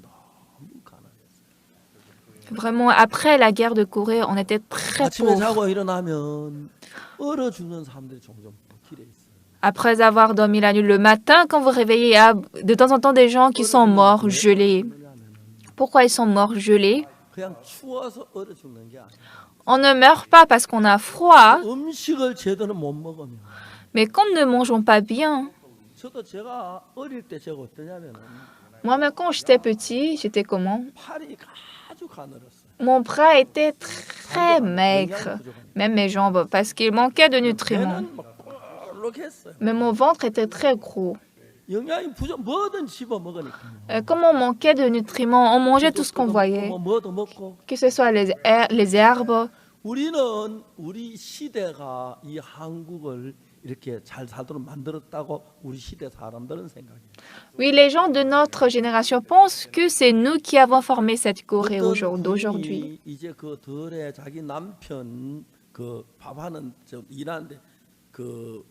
[SPEAKER 2] 너무 가난했어요.
[SPEAKER 1] Vraiment, après la guerre de Corée, on était très
[SPEAKER 2] 아침에
[SPEAKER 1] pauvres.
[SPEAKER 2] 자고 일어나면 얼어 죽는 사람들이 종종 길에 있어요.
[SPEAKER 1] Après avoir dormi la nuit, le matin, quand vous réveillez, il y a de temps en temps des gens qui sont morts gelés. Pourquoi ils sont morts gelés?
[SPEAKER 2] 그냥 추워서 얼어 죽는 게 아니에요.
[SPEAKER 1] On ne meurt pas parce qu'on a froid,
[SPEAKER 2] 음식을 제대로 못 먹으면
[SPEAKER 1] mais quand nous ne mangeons pas bien.
[SPEAKER 2] 저도 제가 어릴 때 제가 어떠냐면은
[SPEAKER 1] Moi-même, quand j'étais petit, j'étais comment?
[SPEAKER 2] 팔이 아주 가늘었어요.
[SPEAKER 1] Mon bras était très maigre, même mes jambes, parce qu'il manquait de nutriments.
[SPEAKER 2] 배는 막 볼록했어요.
[SPEAKER 1] Mais mon ventre était très gros.
[SPEAKER 2] 영양이 부족 뭐든 씹어 먹으니까.
[SPEAKER 1] Comme on manquait de nutriments, on mangeait tout ce qu'on voyait,
[SPEAKER 2] 뭐도 먹고.
[SPEAKER 1] que ce soit les herbes.
[SPEAKER 2] 우리는 우리 시대가 이 한국을 이렇게 잘 살도록 만들었다고 우리 시대 사람들은 생각해요.
[SPEAKER 1] Oui, les gens de notre génération pensent que c'est nous qui avons formé cette Corée d'aujourd'hui.
[SPEAKER 2] 부인이 이제 그 덜에 자기 남편 그 밥하는 저 일하는데 그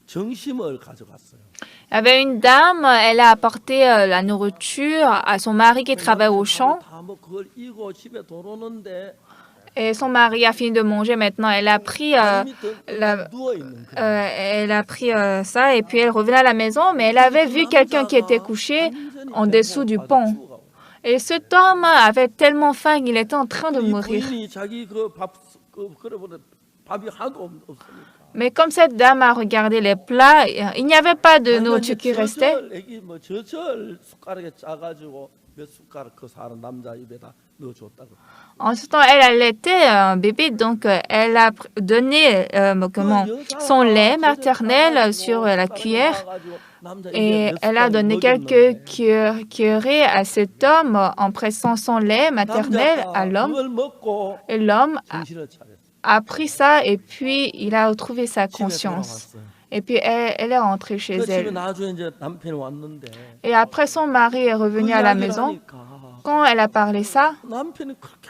[SPEAKER 2] 정심을 가져갔어요.
[SPEAKER 1] Il y avait une dame, elle a apporté la nourriture à son mari qui travaille au champ.
[SPEAKER 2] 다뭐 그걸 이고 집에 돌아오는데
[SPEAKER 1] Et son mari a fini de manger maintenant. Elle a pris,
[SPEAKER 2] 누워 있는 거.
[SPEAKER 1] elle a pris ça et puis elle revenait à la maison, mais elle avait vu quelqu'un qui était couché en dessous du pont. Et cet homme avait tellement faim qu'il était en train de
[SPEAKER 2] 이
[SPEAKER 1] mourir.
[SPEAKER 2] 부인이 자기 그밥 그래 보니 밥이 하나도 없으니까.
[SPEAKER 1] Mais comme cette dame a regardé les plats, il n'y avait pas de nourriture qui restait.
[SPEAKER 2] 애기 뭐 저절 숟가락에 짜가지고 몇 숟가락 그 사람 남자 입에다 넣어줬다고.
[SPEAKER 1] En ce temps, elle allaitait un bébé, donc elle a donné son lait maternel sur la cuillère et elle a donné quelques cuillerées à cet homme en pressant son lait maternel à l'homme.
[SPEAKER 2] 그걸 먹고
[SPEAKER 1] Et l'homme
[SPEAKER 2] 정신을 차렸어.
[SPEAKER 1] a pris ça et puis il a retrouvé sa
[SPEAKER 2] 집에
[SPEAKER 1] conscience.
[SPEAKER 2] 돌아왔어요.
[SPEAKER 1] Et puis elle est rentrée chez
[SPEAKER 2] 그 집에
[SPEAKER 1] elle.
[SPEAKER 2] 나중에 이제 남편이 왔는데
[SPEAKER 1] Et après, son mari est revenu à la maison. Quand elle a parlé ça,
[SPEAKER 2] 남편이 그렇게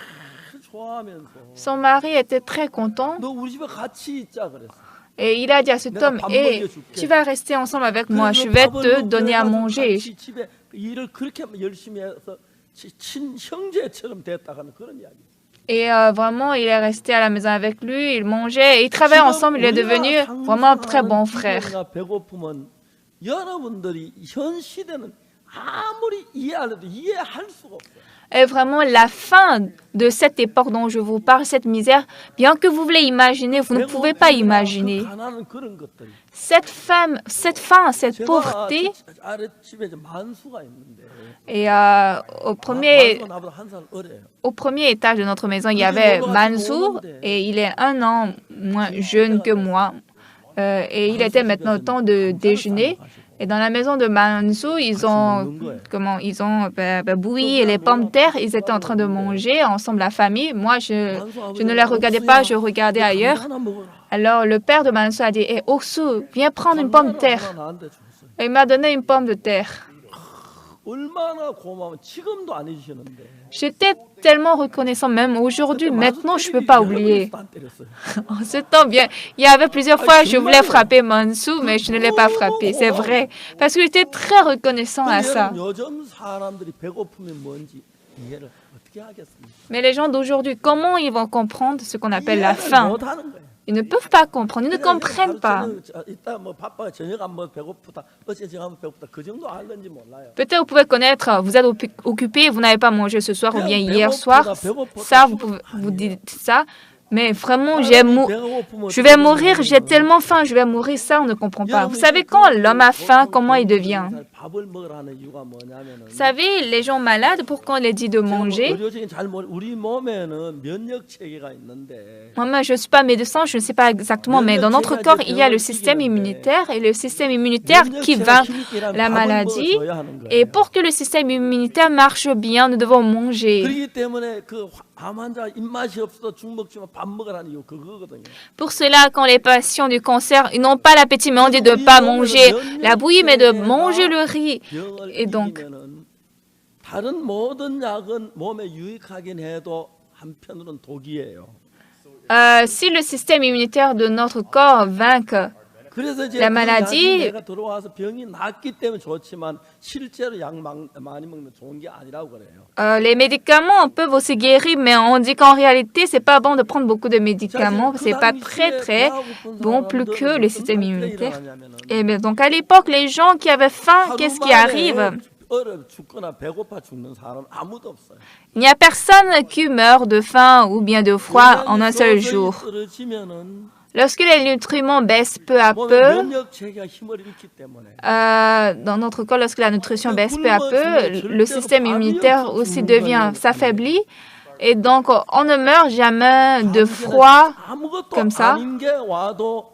[SPEAKER 2] 좋아하면서
[SPEAKER 1] son mari était très content
[SPEAKER 2] 너 우리 집에 같이 있자 그랬어.
[SPEAKER 1] et il a dit à cet homme, hey, tu vas rester ensemble avec moi, je vais te donner à manger.
[SPEAKER 2] 같이 집에 일을 그렇게 열심히 해서 친형제처럼 됐다가는 그런 이야기.
[SPEAKER 1] Et vraiment, il est resté à la maison avec lui, il mangeait, ils travaillaient ensemble, il est devenu vraiment un très bon frère.
[SPEAKER 2] 배고픔은 여러분들이 현 시대는 아무리 이해하려도 이해할 수가 없어요.
[SPEAKER 1] Et vraiment, la fin de cette époque dont je vous parle, cette misère, bien que vous voulez imaginer, vous ne pouvez pas imaginer.
[SPEAKER 2] 가난한 그런 것들.
[SPEAKER 1] Cette faim, cette pauvreté,
[SPEAKER 2] 아랫집에 이제 만수가 있는데
[SPEAKER 1] et
[SPEAKER 2] 만수가 나보다 한 살 어려요.
[SPEAKER 1] au premier étage de notre maison, il y avait Mansour, et il est 1 an moins jeune que moi. Et il était maintenant au temps de déjeuner. Et dans la maison de Mansour, ils ont bouilli les pommes de terre. Ils étaient en train de manger ensemble, la famille. Moi, je ne les regardais pas, je regardais ailleurs.
[SPEAKER 2] 하나 먹어라.
[SPEAKER 1] Alors, le père de Mansour a dit, hey, Oksu, viens prendre une pomme de terre.
[SPEAKER 2] 나한테 줬어요.
[SPEAKER 1] Et il m'a donné une pomme de terre.
[SPEAKER 2] 얼마나 고마워. 지금도 안 잊으시는데.
[SPEAKER 1] J'étais tellement reconnaissant, même aujourd'hui, maintenant, je ne peux pas oublier. En ce temps, bien, il y avait plusieurs fois, je voulais frapper Mansour, mais je ne l'ai pas frappé, c'est vrai. Parce que j'étais très reconnaissant à ça.
[SPEAKER 2] 요즘 사람들이 배고픔이 뭔지 이해를 어떻게 하겠습니까?
[SPEAKER 1] Mais les gens d'aujourd'hui, comment ils vont comprendre ce qu'on appelle la faim?
[SPEAKER 2] 못 하는 거예요.
[SPEAKER 1] Ils ne peuvent pas comprendre, ils ne comprennent pas.
[SPEAKER 2] 이따 뭐 바빠 저녁 한번 배고프다. 어제 저녁 한번 배고프다. 그 정도 알는지 몰라요.
[SPEAKER 1] Peut-être vous pouvez connaître, vous êtes occupé, vous n'avez pas mangé ce soir ou bien hier soir. Ça, vous dites ça. Mais vraiment, je vais mourir, j'ai tellement faim, je vais mourir, ça, on ne comprend pas. Vous savez quand l'homme a faim, comment il devient?
[SPEAKER 2] 밥을 먹으라는 이유가 뭐냐면은
[SPEAKER 1] Vous savez, les gens malades, pourquoi on les dit de manger?
[SPEAKER 2] 의료적인 잘 우리 몸에는 면역 체계가 있는데
[SPEAKER 1] Moi, je ne suis pas médecin, je ne sais pas exactement, mais dans notre corps, il y a le système immunitaire et le système immunitaire qui vainc la maladie. Et pour que le système immunitaire marche bien, nous devons manger.
[SPEAKER 2] 그렇기 때문에 그 암 환자 입맛이 없어도 죽 먹지만 밥 먹으라는 이유 그거거든요.
[SPEAKER 1] Pour cela, quand les patients du cancer, ils n'ont pas l'appétit, mais on dit de ne pas manger la bouillie, mais de manger le riz.
[SPEAKER 2] 병을
[SPEAKER 1] Et donc,
[SPEAKER 2] 이기면은 다른 모든 약은 몸에 유익하긴 해도 한편으로는 독이에요.
[SPEAKER 1] si le système immunitaire de notre corps vainc
[SPEAKER 2] 그래서 이제
[SPEAKER 1] La
[SPEAKER 2] 그
[SPEAKER 1] maladie-
[SPEAKER 2] 약이 내가 들어와서 병이 낫기 때문에 좋지만 실제로 약 많이 먹는 좋은 게 아니라고 그래요.
[SPEAKER 1] les médicaments peuvent aussi guérir, mais on dit qu'en réalité, c'est pas bon de prendre beaucoup de médicaments, c'est pas très bon plus que le système immunitaire. Et bien, donc à l'époque, les gens qui avaient faim, qu'est-ce qui arrive?
[SPEAKER 2] 얼어 죽거나 배고파 죽는 사람 아무도 없어요.
[SPEAKER 1] Il n'y a personne qui meurt de faim ou bien de froid en un seul jour.
[SPEAKER 2] 떨어지면은
[SPEAKER 1] Lorsque les nutriments baissent peu à
[SPEAKER 2] 몸에
[SPEAKER 1] peu,
[SPEAKER 2] 면역 체계가 힘을 잃기 때문에
[SPEAKER 1] dans notre corps, lorsque la nutrition baisse peu à peu, le système immunitaire aussi s'affaiblit. Et donc, on ne meurt jamais de froid
[SPEAKER 2] 아무것도
[SPEAKER 1] comme ça.
[SPEAKER 2] 아닌 게 와도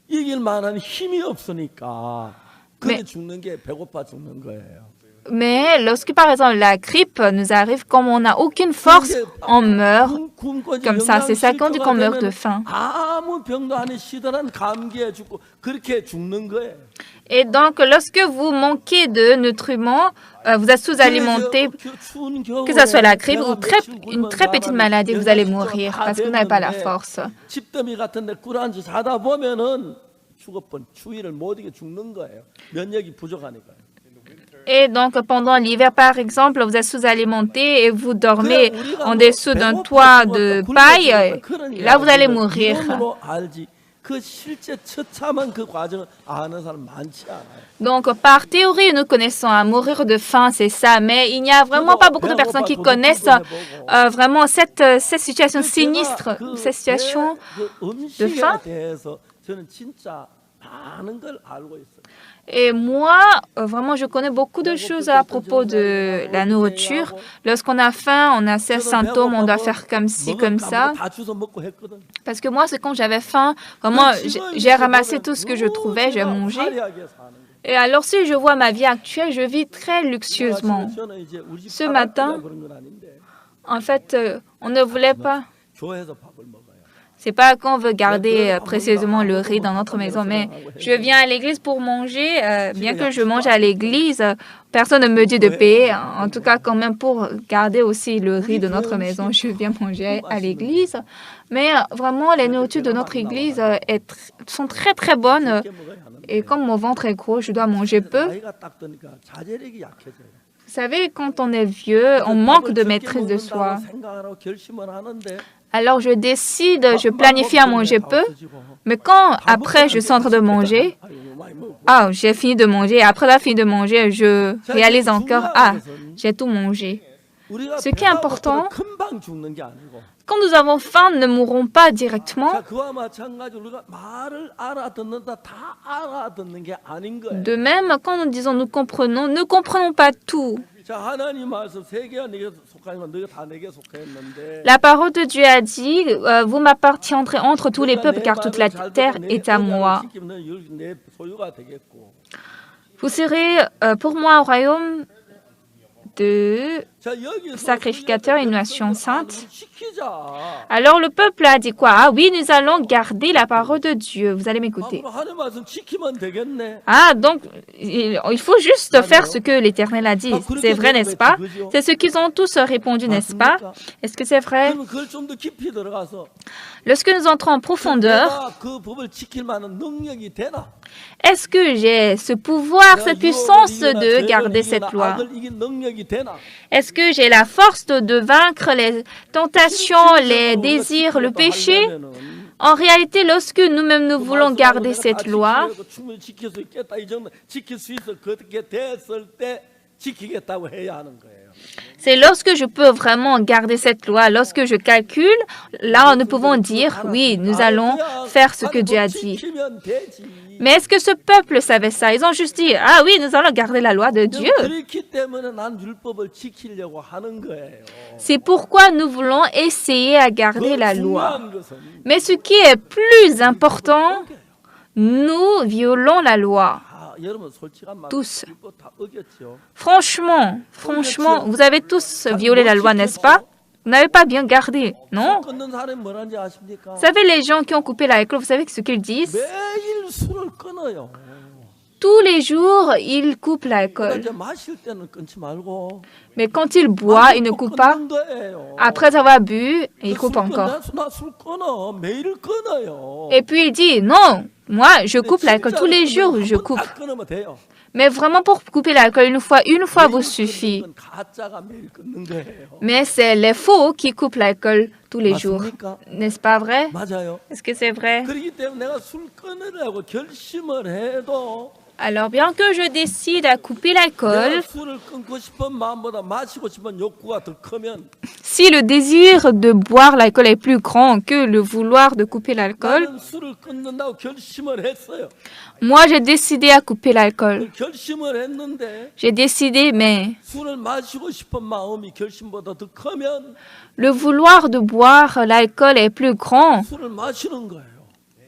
[SPEAKER 2] 이길 만한 힘이 없으니까 그게
[SPEAKER 1] 네.
[SPEAKER 2] 죽는 게 배고파 죽는 거예요.
[SPEAKER 1] Mais lorsque, par exemple, la grippe nous arrive, comme on n'a aucune force, on meurt comme ça. C'est ça qu'on dit qu'on meurt de faim.
[SPEAKER 2] 아무 병도 아닌 시들한 감기에 죽고 그렇게 죽는 거예요.
[SPEAKER 1] Et donc, lorsque vous manquez de nutriments, vous êtes sous-alimenté, que ce soit la grippe ou une très petite maladie, vous allez mourir parce que vous n'avez pas la force.
[SPEAKER 2] 집더미 같은 데 꿇어앉아 자다 보면은 죽어버린 추위를 못 이겨 죽는 거예요. 면역이 부족하니까요.
[SPEAKER 1] Et donc, pendant l'hiver, par exemple, vous êtes sous-alimenté et vous dormez en dessous d'un toit de paille. Là, vous allez mourir. Donc, par théorie, nous connaissons à mourir de faim, c'est ça. Mais il n'y a vraiment pas beaucoup de personnes qui connaissent vraiment cette situation sinistre, cette situation de faim. Et moi, vraiment, je connais beaucoup de choses à propos de la nourriture. Lorsqu'on a faim, on a ces symptômes, on doit faire comme ci, comme ça. Parce que moi, c'est quand j'avais faim, vraiment, j'ai ramassé tout ce que je trouvais, j'ai mangé. Et alors, si je vois ma vie actuelle, je vis très luxueusement. Ce matin, en fait, on ne voulait pas... C'est pas qu'on veut garder précisément le riz dans notre maison, mais je viens à l'église pour manger. Bien que je mange à l'église, personne ne me dit de payer. En tout cas, quand même, pour garder aussi le riz de notre maison, je viens manger à l'église. Mais vraiment, les nourritures de notre église sont très, très bonnes. Et comme mon ventre est gros, je dois manger peu. Vous savez, quand on est vieux, on manque de maîtrise de soi. Alors, je décide, je planifie à manger peu, mais quand après je suis en train de manger, j'ai fini de manger, et après avoir fini de manger, je réalise encore, j'ai tout mangé. Ce qui est important, quand nous avons faim, nous ne mourrons pas directement. De même, quand nous disons nous comprenons, ne comprenons pas tout. La parole de Dieu a dit, vous m'appartiendrez entre tous les peuples, car toute la terre est à moi. Vous serez pour moi un royaume de sacrificateurs et une nation sainte. Alors le peuple a dit quoi? Ah oui, nous allons garder la parole de Dieu. Vous allez m'écouter. Donc il faut juste faire ce que l'Éternel a dit. C'est vrai, n'est-ce pas? C'est ce qu'ils ont tous répondu, n'est-ce pas? Est-ce que c'est vrai? Lorsque nous entrons en profondeur, est-ce que j'ai ce pouvoir, cette puissance de garder cette loi? Est-ce que j'ai la force de vaincre les tentations, les désirs, le péché? En réalité, lorsque nous-mêmes nous voulons garder cette loi, c'est lorsque je peux vraiment garder cette loi, lorsque je calcule, là nous pouvons dire, oui, nous allons faire ce que Dieu a dit. Mais est-ce que ce peuple savait ça? Ils ont juste dit, ah oui, nous allons garder la loi de Dieu. C'est pourquoi nous voulons essayer à garder la loi. Mais ce qui est plus important, nous violons la loi. Tous. Franchement, vous avez tous violé la loi, n'est-ce pas? Vous n'avez pas bien gardé, non? Vous savez, les gens qui ont coupé l'alcool, vous savez ce qu'ils disent? Tous les jours, ils coupent l'alcool. Mais quand ils boivent, ils ne coupent pas. Après avoir bu, ils coupent encore. Et puis il dit, non, moi, je coupe l'alcool tous les jours, je coupe. Mais vraiment, pour couper l'alcool une fois vous suffit. Mais c'est les faux qui coupent l'alcool tous les jours. N'est-ce pas vrai? Est-ce que c'est vrai? Alors, bien que je décide à couper l'alcool, si le désir de boire l'alcool est plus grand que le vouloir de couper l'alcool, moi j'ai décidé à couper l'alcool. J'ai décidé, mais le vouloir de boire l'alcool est plus grand.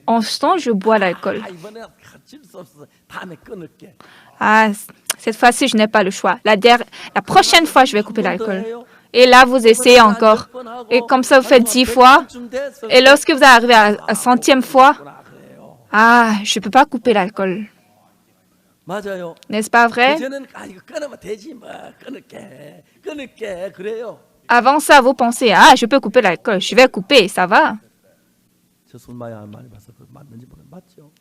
[SPEAKER 1] En ce temps, je bois l'alcool. cette fois-ci, je n'ai pas le choix. La prochaine fois, je vais couper l'alcool. Et là, vous essayez encore. Et comme ça, vous faites 10 fois. Et lorsque vous arrivez à la 100e fois, ah, je ne peux pas couper l'alcool.
[SPEAKER 2] 맞아요.
[SPEAKER 1] N'est-ce pas vrai?
[SPEAKER 2] 그전에는 이거 끊으면 되지 뭐 끊을게 그래요.
[SPEAKER 1] Avant ça, vous pensez, ah, je peux couper l'alcool, je vais couper, ça va.
[SPEAKER 2] 저 술 많이 봐서 맞는지 모르겠는데 맞죠?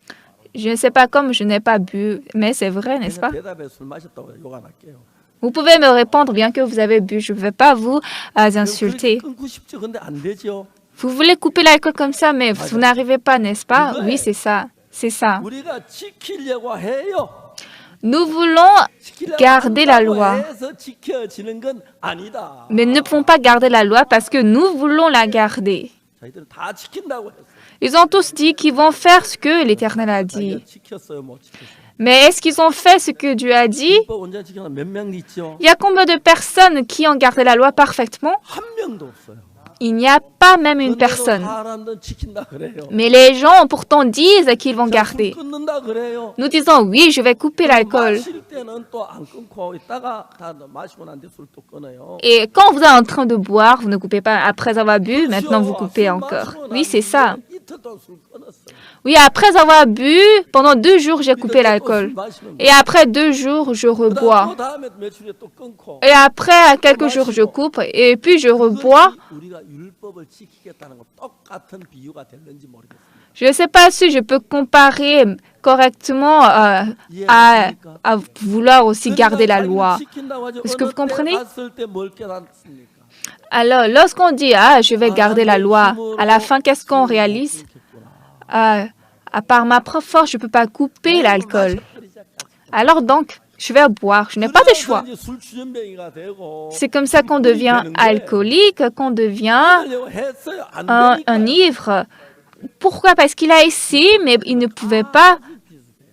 [SPEAKER 1] Je ne sais pas comme je n'ai pas bu, mais c'est vrai, n'est-ce pas?
[SPEAKER 2] 대답에 술 마셨다고 욕 안 할게요.
[SPEAKER 1] Vous pouvez me répondre bien que vous avez bu, je ne vais pas vous insulter.
[SPEAKER 2] 끊고 싶죠. 근데 안 되죠.
[SPEAKER 1] Vous voulez couper l'alcool comme ça, mais vous n'arrivez pas, n'est-ce pas? Oui, c'est ça, c'est ça.
[SPEAKER 2] 우리가 지키려고 해요.
[SPEAKER 1] Nous voulons garder la loi,
[SPEAKER 2] 해서 지켜지는 건 아니다.
[SPEAKER 1] mais nous ne pouvons pas garder la loi parce que nous voulons la garder.
[SPEAKER 2] 자기들은 다 지킨다고 했어요.
[SPEAKER 1] Ils ont tous dit qu'ils vont faire ce que l'Éternel a dit.
[SPEAKER 2] 자기가 지켰어요, 못 지켰어요.
[SPEAKER 1] Mais est-ce qu'ils ont fait ce que Dieu a dit?
[SPEAKER 2] 법 온전히 지키는 몇 명 있죠?
[SPEAKER 1] Il y a combien de personnes qui ont gardé la loi parfaitement?
[SPEAKER 2] 한 명도 없어요.
[SPEAKER 1] Il n'y a pas même une personne.
[SPEAKER 2] 사람들은 지킨다 그래요.
[SPEAKER 1] Mais les gens pourtant disent qu'ils vont garder.
[SPEAKER 2] 끊는다 그래요.
[SPEAKER 1] Nous disons oui, je vais couper l'alcool.
[SPEAKER 2] 마실 때는 또 안 끊고 있다가 다 마시고 난 뒤에 술 또 끊어요.
[SPEAKER 1] Et quand vous êtes en train de boire, vous ne coupez pas après avoir bu, maintenant vous coupez encore. Oui, c'est ça.
[SPEAKER 2] 이틀 동안 술 끊었어요.
[SPEAKER 1] Oui, après avoir bu, pendant 2 jours, j'ai coupé l'alcool. Et après 2 jours, je rebois.
[SPEAKER 2] 그 다음에 며칠에 또 끊고.
[SPEAKER 1] Et après quelques jours, je coupe. Et puis je rebois.
[SPEAKER 2] 우리가 율법을 지키겠다는 거 똑같은 비유가 될는지 모르겠어요.
[SPEAKER 1] Je ne sais pas si je peux comparer correctement à vouloir aussi garder la loi. Est-ce que vous comprenez? Alors, lorsqu'on dit « Ah, je vais garder la loi », à la fin, qu'est-ce qu'on réalise? À part ma propre force, je ne peux pas couper l'alcool. Alors donc, je vais boire. Je n'ai pas de choix. C'est comme ça qu'on devient alcoolique, qu'on devient un ivre. Pourquoi? Parce qu'il a essayé, mais il ne pouvait pas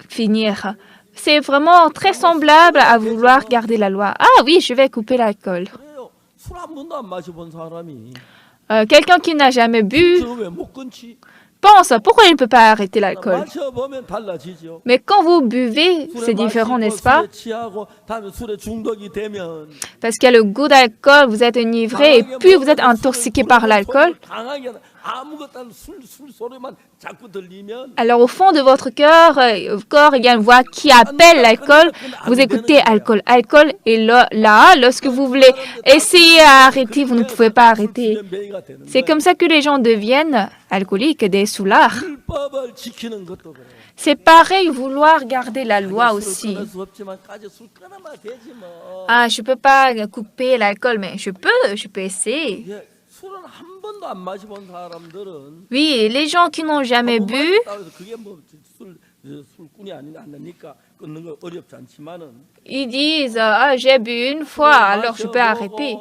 [SPEAKER 1] finir. C'est vraiment très semblable à vouloir garder la loi. Ah oui, je vais couper l'alcool. Quelqu'un qui n'a jamais bu pense, pourquoi il ne peut pas arrêter l'alcool? Mais quand vous buvez, c'est différent, n'est-ce pas? Parce qu'il y a le goût d'alcool, vous êtes enivré et puis vous êtes intoxiqué par l'alcool. Alors au fond de votre cœur, il y a une voix qui appelle l'alcool. Vous écoutez alcool, alcool. Et là, lorsque vous voulez essayer à arrêter, vous ne pouvez pas arrêter. C'est comme ça que les gens deviennent alcooliques, des soulards. C'est pareil, vouloir garder la loi aussi. Ah, je ne peux pas couper l'alcool, mais je peux essayer. Oui, les gens qui n'ont jamais bu, ils disent, ah, j'ai bu une fois, alors je peux arrêter.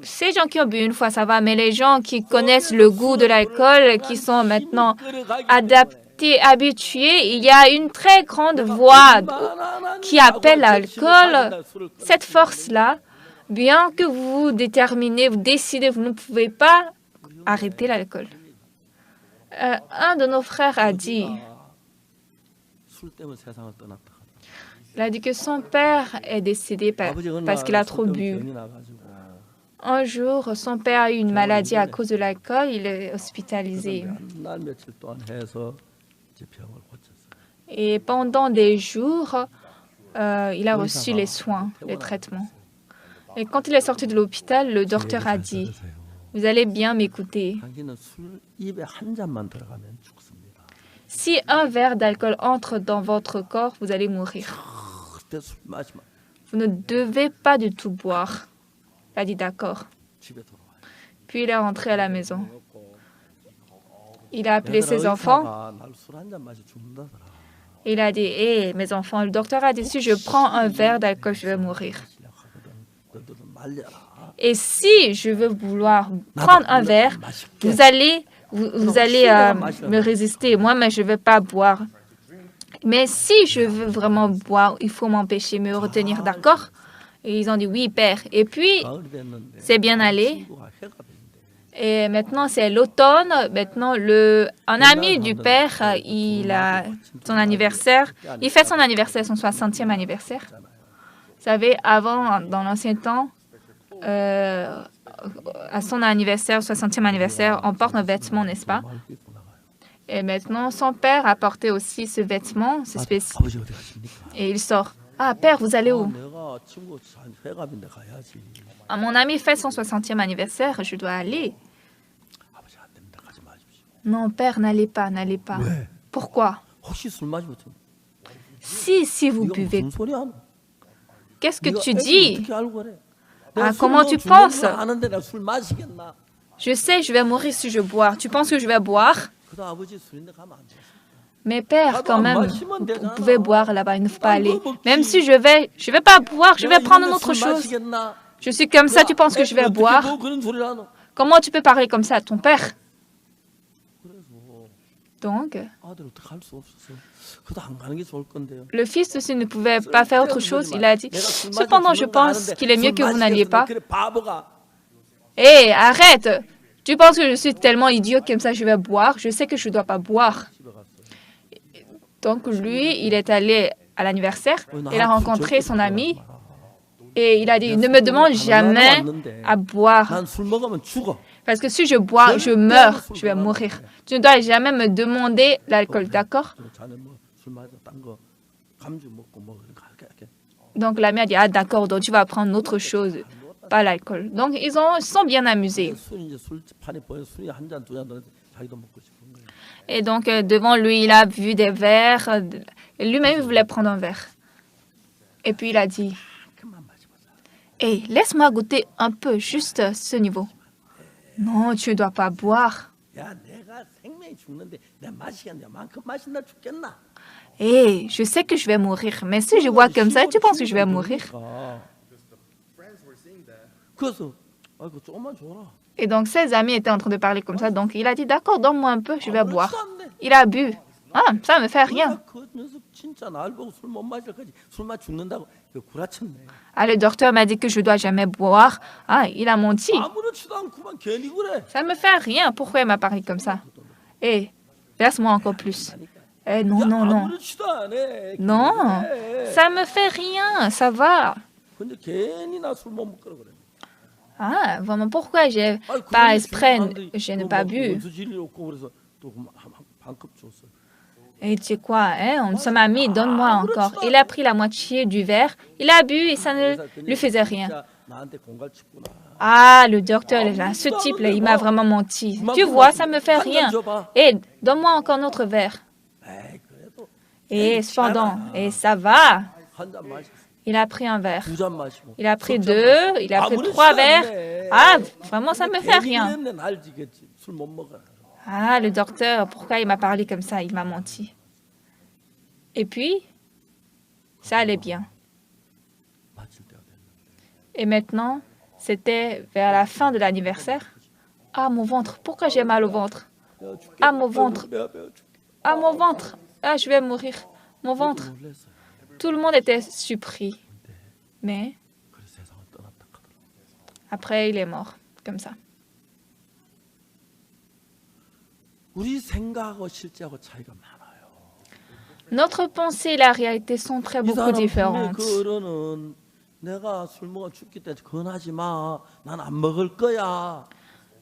[SPEAKER 1] Ces gens qui ont bu une fois, ça va, mais les gens qui connaissent le goût de l'alcool, qui sont maintenant habitués, il y a une très grande voix qui appelle l'alcool. Cette force-là, bien que vous déterminez, vous décidez, vous ne pouvez pas arrêter l'alcool. Un de nos frères a dit, il a dit que son père est décédé parce qu'il a trop bu. Un jour, son père a eu une maladie à cause de l'alcool, il est hospitalisé. Et pendant des jours, il a reçu les soins, les traitements. Et quand il est sorti de l'hôpital, le docteur a dit, « Vous allez bien m'écouter. Si un verre d'alcool entre dans votre corps, vous allez mourir. Vous ne devez pas du tout boire. » Il a dit, « D'accord. » Puis il est rentré à la maison. Il a appelé ses enfants. Il a dit, hé, mes enfants, le docteur a dit, si je prends un verre d'alcool, je vais mourir. Et si je veux vouloir prendre un verre, vous allez me résister. Moi, mais je ne vais pas boire. Mais si je veux vraiment boire, il faut m'empêcher, me retenir, d'accord? Et ils ont dit, oui, père. Et puis, c'est bien allé. Et maintenant, c'est l'automne. Maintenant, un ami du père, il a son anniversaire. Il fête son anniversaire, son 60e anniversaire. Vous savez, avant, dans l'ancien temps, à son anniversaire, 60e anniversaire, on porte un vêtement, n'est-ce pas? Et maintenant, son père a porté aussi ce vêtement, ce spécial.
[SPEAKER 2] 아버지 어디 가십니까?
[SPEAKER 1] Et il sort. Ah, père, vous allez où?
[SPEAKER 2] 내가 친구 회갑인데 가야지.
[SPEAKER 1] Ah, mon ami fête son 60e anniversaire, je dois aller.
[SPEAKER 2] 아버지 안 됩니다. 가지 마십시오.
[SPEAKER 1] Non, père, n'allez pas, n'allez pas.
[SPEAKER 2] 왜?
[SPEAKER 1] Pourquoi?
[SPEAKER 2] 혹시 술 마시면
[SPEAKER 1] Si vous
[SPEAKER 2] 네가
[SPEAKER 1] buvez,
[SPEAKER 2] 무슨 소리야?
[SPEAKER 1] qu'est-ce que
[SPEAKER 2] 네가
[SPEAKER 1] tu
[SPEAKER 2] 애를
[SPEAKER 1] dis?
[SPEAKER 2] 어떻게 알고 그래?
[SPEAKER 1] Ah,
[SPEAKER 2] 내가 술
[SPEAKER 1] comment tu
[SPEAKER 2] 먹어
[SPEAKER 1] penses?
[SPEAKER 2] 죽는 걸 아는데 내가 술 마시겠나?
[SPEAKER 1] Je sais, je vais mourir si je bois. Tu penses que je vais boire?
[SPEAKER 2] 그래도 아버지 술인데 가면 안 돼.
[SPEAKER 1] Mais père, quand même,
[SPEAKER 2] 마시면
[SPEAKER 1] vous
[SPEAKER 2] 되잖아.
[SPEAKER 1] pouvez boire là-bas, il ne faut pas
[SPEAKER 2] 아,
[SPEAKER 1] aller.
[SPEAKER 2] 너 먹지.
[SPEAKER 1] Même si je vais pas boire, je vais
[SPEAKER 2] 내가
[SPEAKER 1] prendre
[SPEAKER 2] 이런데
[SPEAKER 1] autre
[SPEAKER 2] 술
[SPEAKER 1] chose.
[SPEAKER 2] 마시겠나?
[SPEAKER 1] Je suis comme ça, tu penses que je vais
[SPEAKER 2] 어떻게
[SPEAKER 1] boire?
[SPEAKER 2] 뭐 그런 소리를 하노?
[SPEAKER 1] Comment tu peux parler comme ça à ton père?
[SPEAKER 2] 그래서
[SPEAKER 1] Donc,
[SPEAKER 2] 아들 어떻게 할 수 없었어. 그래도 안 가는 게 좋을 건데요.
[SPEAKER 1] le fils aussi ne pouvait pas faire autre chose. Il a dit, cependant, je pense qu'il est mieux que vous n'alliez pas.
[SPEAKER 2] 그래 바보가.
[SPEAKER 1] Hé, arrête! Tu penses que je suis tellement idiot comme ça, je vais boire? Je sais que je ne dois pas boire. Donc lui, il est allé à l'anniversaire, il a rencontré son ami et il a dit, ne me demande jamais à boire.
[SPEAKER 2] 난 술 먹으면 죽어.
[SPEAKER 1] Parce que si je bois, je meurs, je vais mourir. Tu ne dois jamais me demander l'alcool, d'accord?
[SPEAKER 2] 자네 뭐술 마셔 딴거 감주 먹고 뭐 그렇게.
[SPEAKER 1] Donc l'ami a dit, ah d'accord, donc tu vas prendre autre chose, pas l'alcool. Donc ils se sont bien amusés.
[SPEAKER 2] 술 이제 술판에 보여 술이 한 잔 두 잔 더 자기도 먹고 싶은 거예요.
[SPEAKER 1] Et donc devant lui, il a vu des verres. Et lui-même, il voulait prendre un verre. Et puis il a dit,
[SPEAKER 2] 그만 마셔보자.
[SPEAKER 1] hé, laisse-moi goûter un peu, juste ce niveau. Non, tu ne dois pas boire.
[SPEAKER 2] 야 내가 생명이 죽는데 내가 마시겠냐? 만큼 마신다 죽겠나?
[SPEAKER 1] Hé, je sais que je vais mourir, mais si je bois comme ça, tu penses que je vais mourir?
[SPEAKER 2] 그래서 아이고 조금만 줘라.
[SPEAKER 1] Et donc ses amis étaient en train de parler comme ça, donc il a dit, d'accord, donne-moi un peu, je vais boire.
[SPEAKER 2] 아무렇지도 않네.
[SPEAKER 1] Il a bu. Ah, ça ne me fait rien.
[SPEAKER 2] 그 녀석 진짜 날 보고 술 못 마실 거지. 술만 죽는다고 그 구라쳤네.
[SPEAKER 1] Ah, le docteur m'a dit que je ne dois jamais boire. Ah, il a menti.
[SPEAKER 2] 아무렇지도 않구만 괜히 그래.
[SPEAKER 1] Ça ne me fait rien. Pourquoi il m'a parlé comme ça? Hé, verse-moi encore plus. Eh, non, non, non.
[SPEAKER 2] 아무렇지도 않아.
[SPEAKER 1] Non, ça me fait rien, ça va.
[SPEAKER 2] 근데 괜히 나 술 못 먹거라 그래.
[SPEAKER 1] Ah, vraiment, pourquoi j'ai
[SPEAKER 2] 아이,
[SPEAKER 1] pas
[SPEAKER 2] 그런데
[SPEAKER 1] exprès,
[SPEAKER 2] 사람들이
[SPEAKER 1] je n'ai
[SPEAKER 2] 그거
[SPEAKER 1] pas
[SPEAKER 2] 막
[SPEAKER 1] bu.
[SPEAKER 2] 원수질이 없고 그래서 또 반컵 줬어.
[SPEAKER 1] Et tu sais quoi, hein, ça m'a mis, donne-moi encore. Il a pris la moitié du verre, il a bu et ça ne lui faisait rien.
[SPEAKER 2] 진짜 나한테 공갈 쳤구나.
[SPEAKER 1] Ah, le docteur, là, ce type-là, il m'a vraiment menti. Tu vois, ça me fait rien. Et donne-moi encore notre verre.
[SPEAKER 2] 에이 그래도
[SPEAKER 1] Et cependant, et ça va.
[SPEAKER 2] 한 잔 마시고
[SPEAKER 1] Il a pris un verre.
[SPEAKER 2] 두 잔 마시고.
[SPEAKER 1] Il a pris deux, il a pris trois verres. Ah, vraiment, ça me fait rien.
[SPEAKER 2] 괜히 그랬네 알지겠지. 술 못 먹어.
[SPEAKER 1] Ah, le docteur, pourquoi il m'a parlé comme ça? Il m'a menti. Et puis, ça allait bien.
[SPEAKER 2] 마칠 때가 됐는데.
[SPEAKER 1] Et maintenant, c'était vers la fin de l'anniversaire. Ah, mon ventre, pourquoi j'ai mal au ventre?
[SPEAKER 2] 내가 죽겠다.
[SPEAKER 1] Ah, mon ventre.
[SPEAKER 2] 내가 죽겠다.
[SPEAKER 1] Ah, mon ventre. Ah, je vais mourir. Mon ventre.
[SPEAKER 2] 놀랬어요.
[SPEAKER 1] Tout le monde était surpris. Mais
[SPEAKER 2] 그래 세상을 떠났다 하더라.
[SPEAKER 1] après, il est mort. Comme ça.
[SPEAKER 2] 우리 생각하고 실제하고 차이가 많아요.
[SPEAKER 1] Notre pensée et la réalité sont très
[SPEAKER 2] 이
[SPEAKER 1] beaucoup
[SPEAKER 2] 사람 분명히
[SPEAKER 1] différentes.
[SPEAKER 2] 그 어른은 내가 술 먹어 죽기 때문에 권하지 마. 난 안 먹을 거야.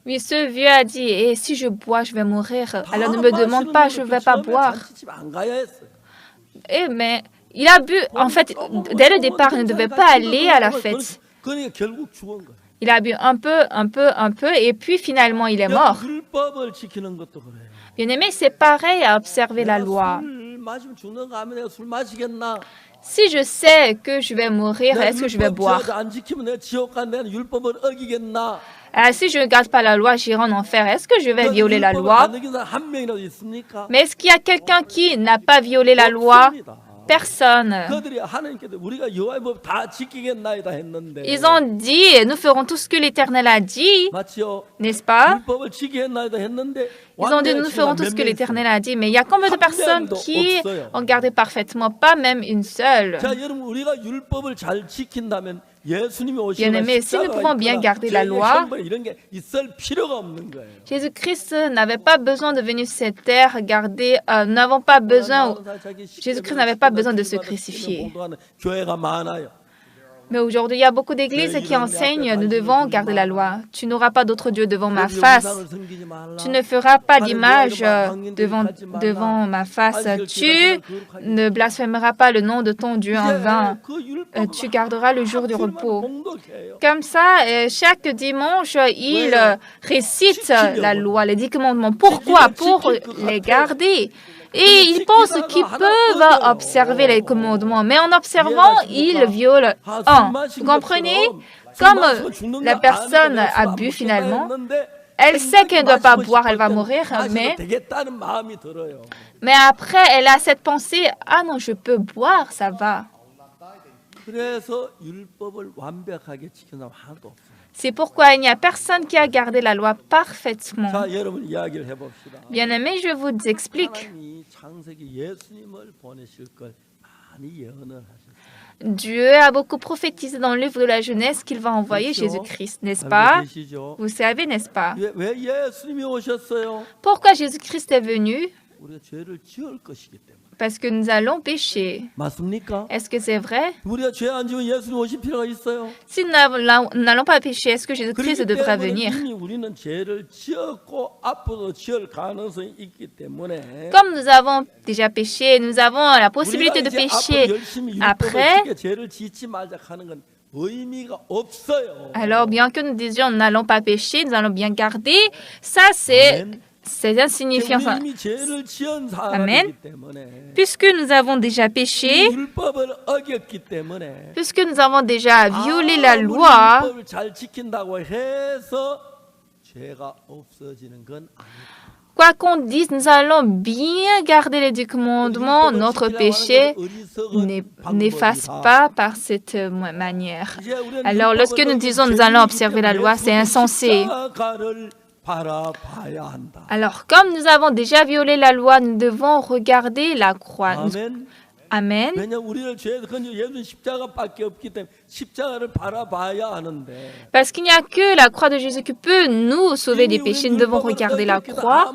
[SPEAKER 1] Oui, ce vieux a dit, et si je bois, je vais mourir. Alors ne me demande pas, je ne vais pas boire.
[SPEAKER 2] 잔치집 안 가야 했어요.
[SPEAKER 1] Eh, mais il a bu. En fait, dès le départ, il ne devait pas aller à la fête.
[SPEAKER 2] 그러니까 결국 죽은 거야.
[SPEAKER 1] Il a bu un peu, et puis finalement, il est mort.
[SPEAKER 2] 율법을 지키는 것도 그래요.
[SPEAKER 1] Bien aimé, c'est pareil à observer la
[SPEAKER 2] 내가
[SPEAKER 1] loi.
[SPEAKER 2] 술 마시면 죽는 거 아면 내가 술 마시겠나?
[SPEAKER 1] Si je sais que je vais mourir, est-ce que je vais boire?
[SPEAKER 2] 율법 안 지키면 내가 지옥 간 내가 율법을 어기겠나?
[SPEAKER 1] Si je ne garde pas la loi, j'irai en enfer. Est-ce que je vais violer la
[SPEAKER 2] 율법을
[SPEAKER 1] loi?
[SPEAKER 2] 안 어긴 사람 한 명이라도 있습니까?
[SPEAKER 1] Mais est-ce qu'il y a quelqu'un qui n'a pas violé la loi?
[SPEAKER 2] 없습니다.
[SPEAKER 1] Personne.
[SPEAKER 2] 그들이 하나님께서 우리가 여호와의 법 다 지키겠나이다 했는데
[SPEAKER 1] Ils ont dit, nous ferons tout ce que l'Éternel a dit,
[SPEAKER 2] 맞지요?
[SPEAKER 1] n'est-ce pas?
[SPEAKER 2] 율법을 지키겠나이다 했는데
[SPEAKER 1] Ils ont dit, nous ferons tout ce que l'Éternel a dit, mais il y a combien de personnes qui ont gardé parfaitement? Pas même une seule.
[SPEAKER 2] 자 여러분 우리가 율법을 잘 지킨다면
[SPEAKER 1] Bien-aimés, si nous pouvons bien garder la loi, Jésus-Christ n'avait pas besoin de venir sur cette terre garder. Jésus-Christ n'avait pas besoin de se crucifier. Mais aujourd'hui, il y a beaucoup d'églises qui enseignent nous devons garder la loi. Tu n'auras pas d'autre Dieu devant ma face. Tu ne feras pas d'image devant ma face. Tu ne blasphémeras pas le nom de ton Dieu en vain. Tu garderas le jour du repos. Comme ça, chaque dimanche, ils récitent la loi, les 10 commandements. Pourquoi? Pour les garder. Et ils pensent qu'ils peuvent observer les commandements, mais en observant, ils violent un. Vous comprenez? Comme la personne a bu finalement, elle sait qu'elle ne doit pas boire, elle va mourir, mais après, elle a cette pensée, ah non, je peux boire, ça va. C'est pourquoi il n'y a personne qui a gardé la loi parfaitement. Bien-aimés, je vous explique. Dieu a beaucoup prophétisé dans le livre de la Genèse qu'il va envoyer Jésus-Christ, n'est-ce pas? Vous savez, n'est-ce pas? Pourquoi Jésus-Christ est venu? Parce que nous allons pécher. Est-ce que c'est vrai? Si nous n'allons pas pécher, est-ce que Jésus-Christ devrait venir? Comme nous avons déjà péché, nous avons la possibilité de pécher après. Alors, bien que nous disions nous n'allons pas pécher, nous allons bien garder, ça c'est insignifiant. Amen. Puisque nous avons déjà péché, puisque nous avons déjà violé la loi, quoi qu'on dise, nous allons bien garder les 10 commandements. Notre péché n'efface pas par cette manière. Alors, lorsque nous disons nous allons observer la loi, c'est insensé. Alors, comme nous avons déjà violé la loi, nous devons regarder la croix. Amen. Parce qu'il n'y a que la croix de Jésus qui peut nous sauver des péchés. Nous devons regarder la croix.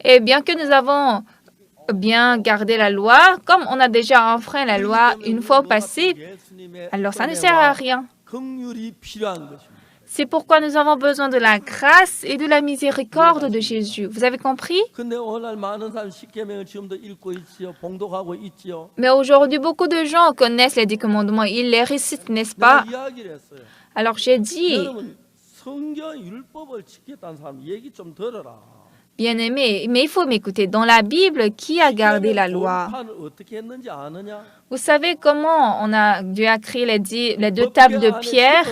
[SPEAKER 1] Et bien que nous avons bien gardé la loi, comme on a déjà enfreint la loi une fois passée, alors ça ne sert à rien. C'est pourquoi nous avons besoin de la grâce et de la miséricorde de Jésus. Vous avez compris? Mais aujourd'hui, beaucoup de gens connaissent les 10 commandements. Ils les récitent, n'est-ce pas? Alors j'ai dit, bien-aimé, mais il faut m'écouter. Dans la Bible, qui a gardé la loi? Vous savez comment Dieu a créé les 2 tables de pierre?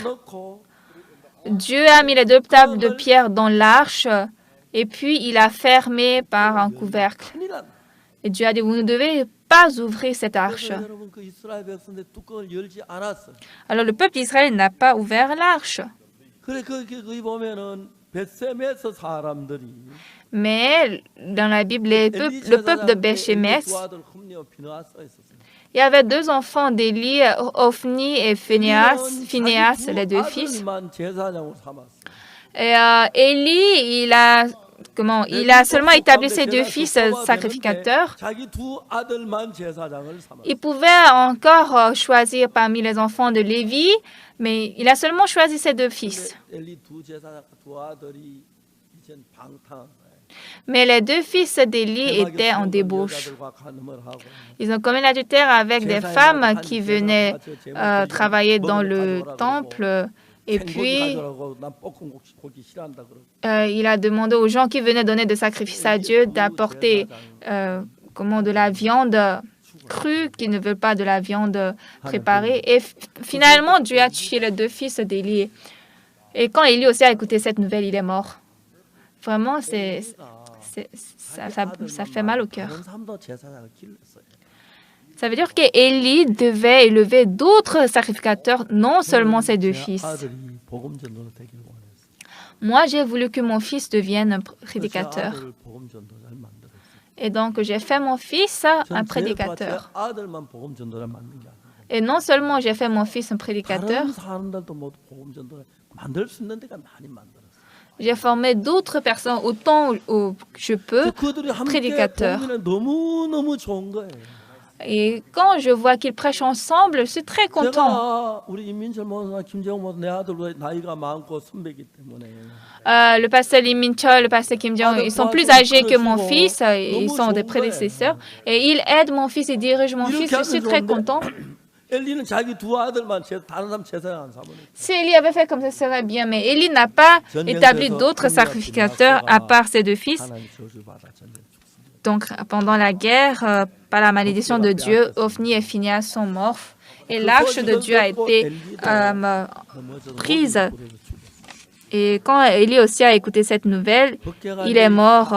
[SPEAKER 1] Dieu a mis les 2 tables de pierre dans l'arche et puis il a fermé par un couvercle. Et Dieu a dit, vous ne devez pas ouvrir cette arche. Alors le peuple d'Israël n'a pas ouvert l'arche. Mais dans la Bible, le peuple de Béchémès, il y avait 2 enfants d'Élie, Ophni et Phinehas, les 2 fils. Et Élie, il a seulement établi ses 2 fils sacrificateurs. Il pouvait encore choisir parmi les enfants de Lévi, mais il a seulement choisi ses 2 fils. Mais les 2 fils d'Élie étaient en débauche. Ils ont commis l'adultère avec des femmes qui venaient travailler dans le temple. Et puis, il a demandé aux gens qui venaient donner des sacrifices à Dieu d'apporter de la viande crue, qui ne veulent pas de la viande préparée. Et finalement, Dieu a tué les 2 fils d'Élie. Et quand Élie aussi a écouté cette nouvelle, il est mort. Vraiment, ça fait mal au cœur. Ça veut dire qu'Élie devait élever d'autres sacrificateurs, non seulement ses 2 fils. Moi, j'ai voulu que mon fils devienne prédicateur. Et donc, j'ai fait mon fils un
[SPEAKER 2] 전 제
[SPEAKER 1] prédicateur.
[SPEAKER 2] 아들만 복음 전도를 만든 게 아니고
[SPEAKER 1] Et non seulement j'ai fait mon fils un prédicateur,
[SPEAKER 2] 다른 사람들도 모두 복음 전도를 만들 수 있는 데가 많이 만들었어요.
[SPEAKER 1] j'ai formé d'autres personnes autant que je peux,
[SPEAKER 2] 그들이 함께
[SPEAKER 1] prédicateurs.
[SPEAKER 2] 보면 너무너무 좋은 거예요.
[SPEAKER 1] Et quand je vois qu'ils prêchent ensemble, je suis très content.
[SPEAKER 2] 제가 우리 임민철 목사나 김재웅 목사 내 아들보다 나이가 많고 선배이기 때문에
[SPEAKER 1] Le pasteur Lee Min-chol, le pasteur Kim Jong, ils sont plus âgés que mon fils, ils sont des prédécesseurs. Et ils aident mon fils et dirigent mon fils, je suis très content.
[SPEAKER 2] 엘리는 자기 두 아들만 다른 사람 제사장 안 삼으니까.
[SPEAKER 1] Si Élie avait fait comme ça, ce serait bien. Mais Élie n'a pas établi d'autres sacrificateurs à part ses deux fils.
[SPEAKER 2] 하나님 저주받아 전쟁 죽습니다.
[SPEAKER 1] Donc, pendant la guerre, par la malédiction de Dieu, Ophni et Phineas sont morts. Et l'arche de Dieu a été prise. Et quand Élie aussi a écouté cette nouvelle, il est mort,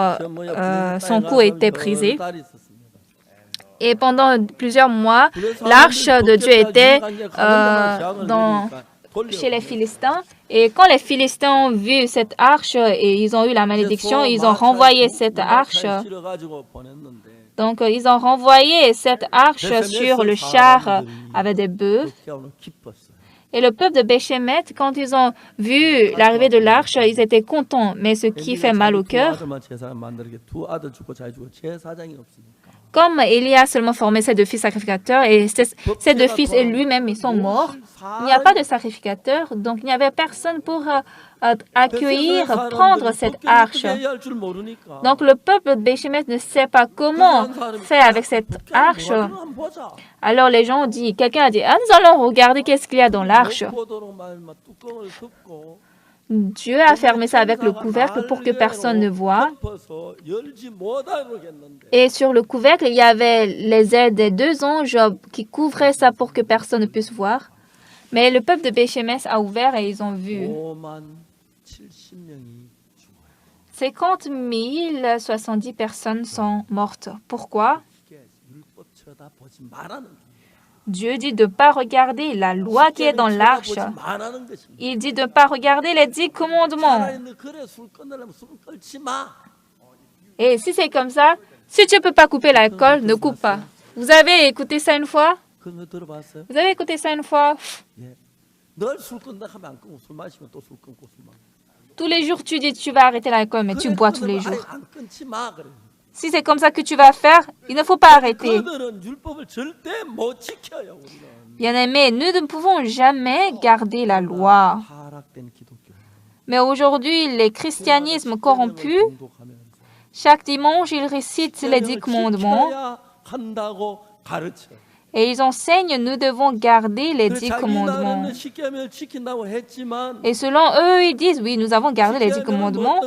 [SPEAKER 1] son cou a été brisé. Et pendant plusieurs mois, l'arche de Dieu était chez les Philistins. Et quand les Philistins ont vu cette arche et ils ont eu la malédiction, ils ont renvoyé cette arche. Donc, ils ont renvoyé cette arche sur le char avec des bœufs. Et le peuple de Béchemet, quand ils ont vu l'arrivée de l'arche, ils étaient contents. Mais ce qui fait mal au cœur, comme Élie a seulement formé ses deux fils sacrificateurs et ses deux fils et lui-même, ils sont morts, il n'y a pas de sacrificateur, donc il n'y avait personne pour accueillir, prendre cette arche. Donc le peuple de Béchemet ne sait pas comment faire avec cette arche. Alors les gens ont dit, quelqu'un a dit, ah, nous allons regarder qu'est-ce qu'il y a dans l'arche. Dieu a fermé ça avec le couvercle pour que personne ne voie. Et sur le couvercle, il y avait les ailes des deux anges qui couvraient ça pour que personne ne puisse voir. Mais le peuple de Béchemet a ouvert et ils ont vu 50 070 personnes sont mortes. Pourquoi? Dieu dit de ne pas regarder la loi qui est dans l'arche. Il dit de ne pas regarder les 10 commandements. Et si c'est comme ça, si tu ne peux pas couper l'alcool, ne coupe pas. Vous avez écouté ça une fois? Vous avez écouté ça une fois? Tous les jours, tu dis tu vas arrêter l'alcool, mais tu bois tous les jours. Si c'est comme ça que tu vas faire, il ne faut pas arrêter. Bien-aimés, nous ne pouvons jamais garder la loi. Mais aujourd'hui, les christianismes corrompus, chaque dimanche, ils récitent les 10 commandements et ils enseignent nous devons garder les 10 commandements. Et selon eux, ils disent, oui, nous avons gardé les 10 commandements.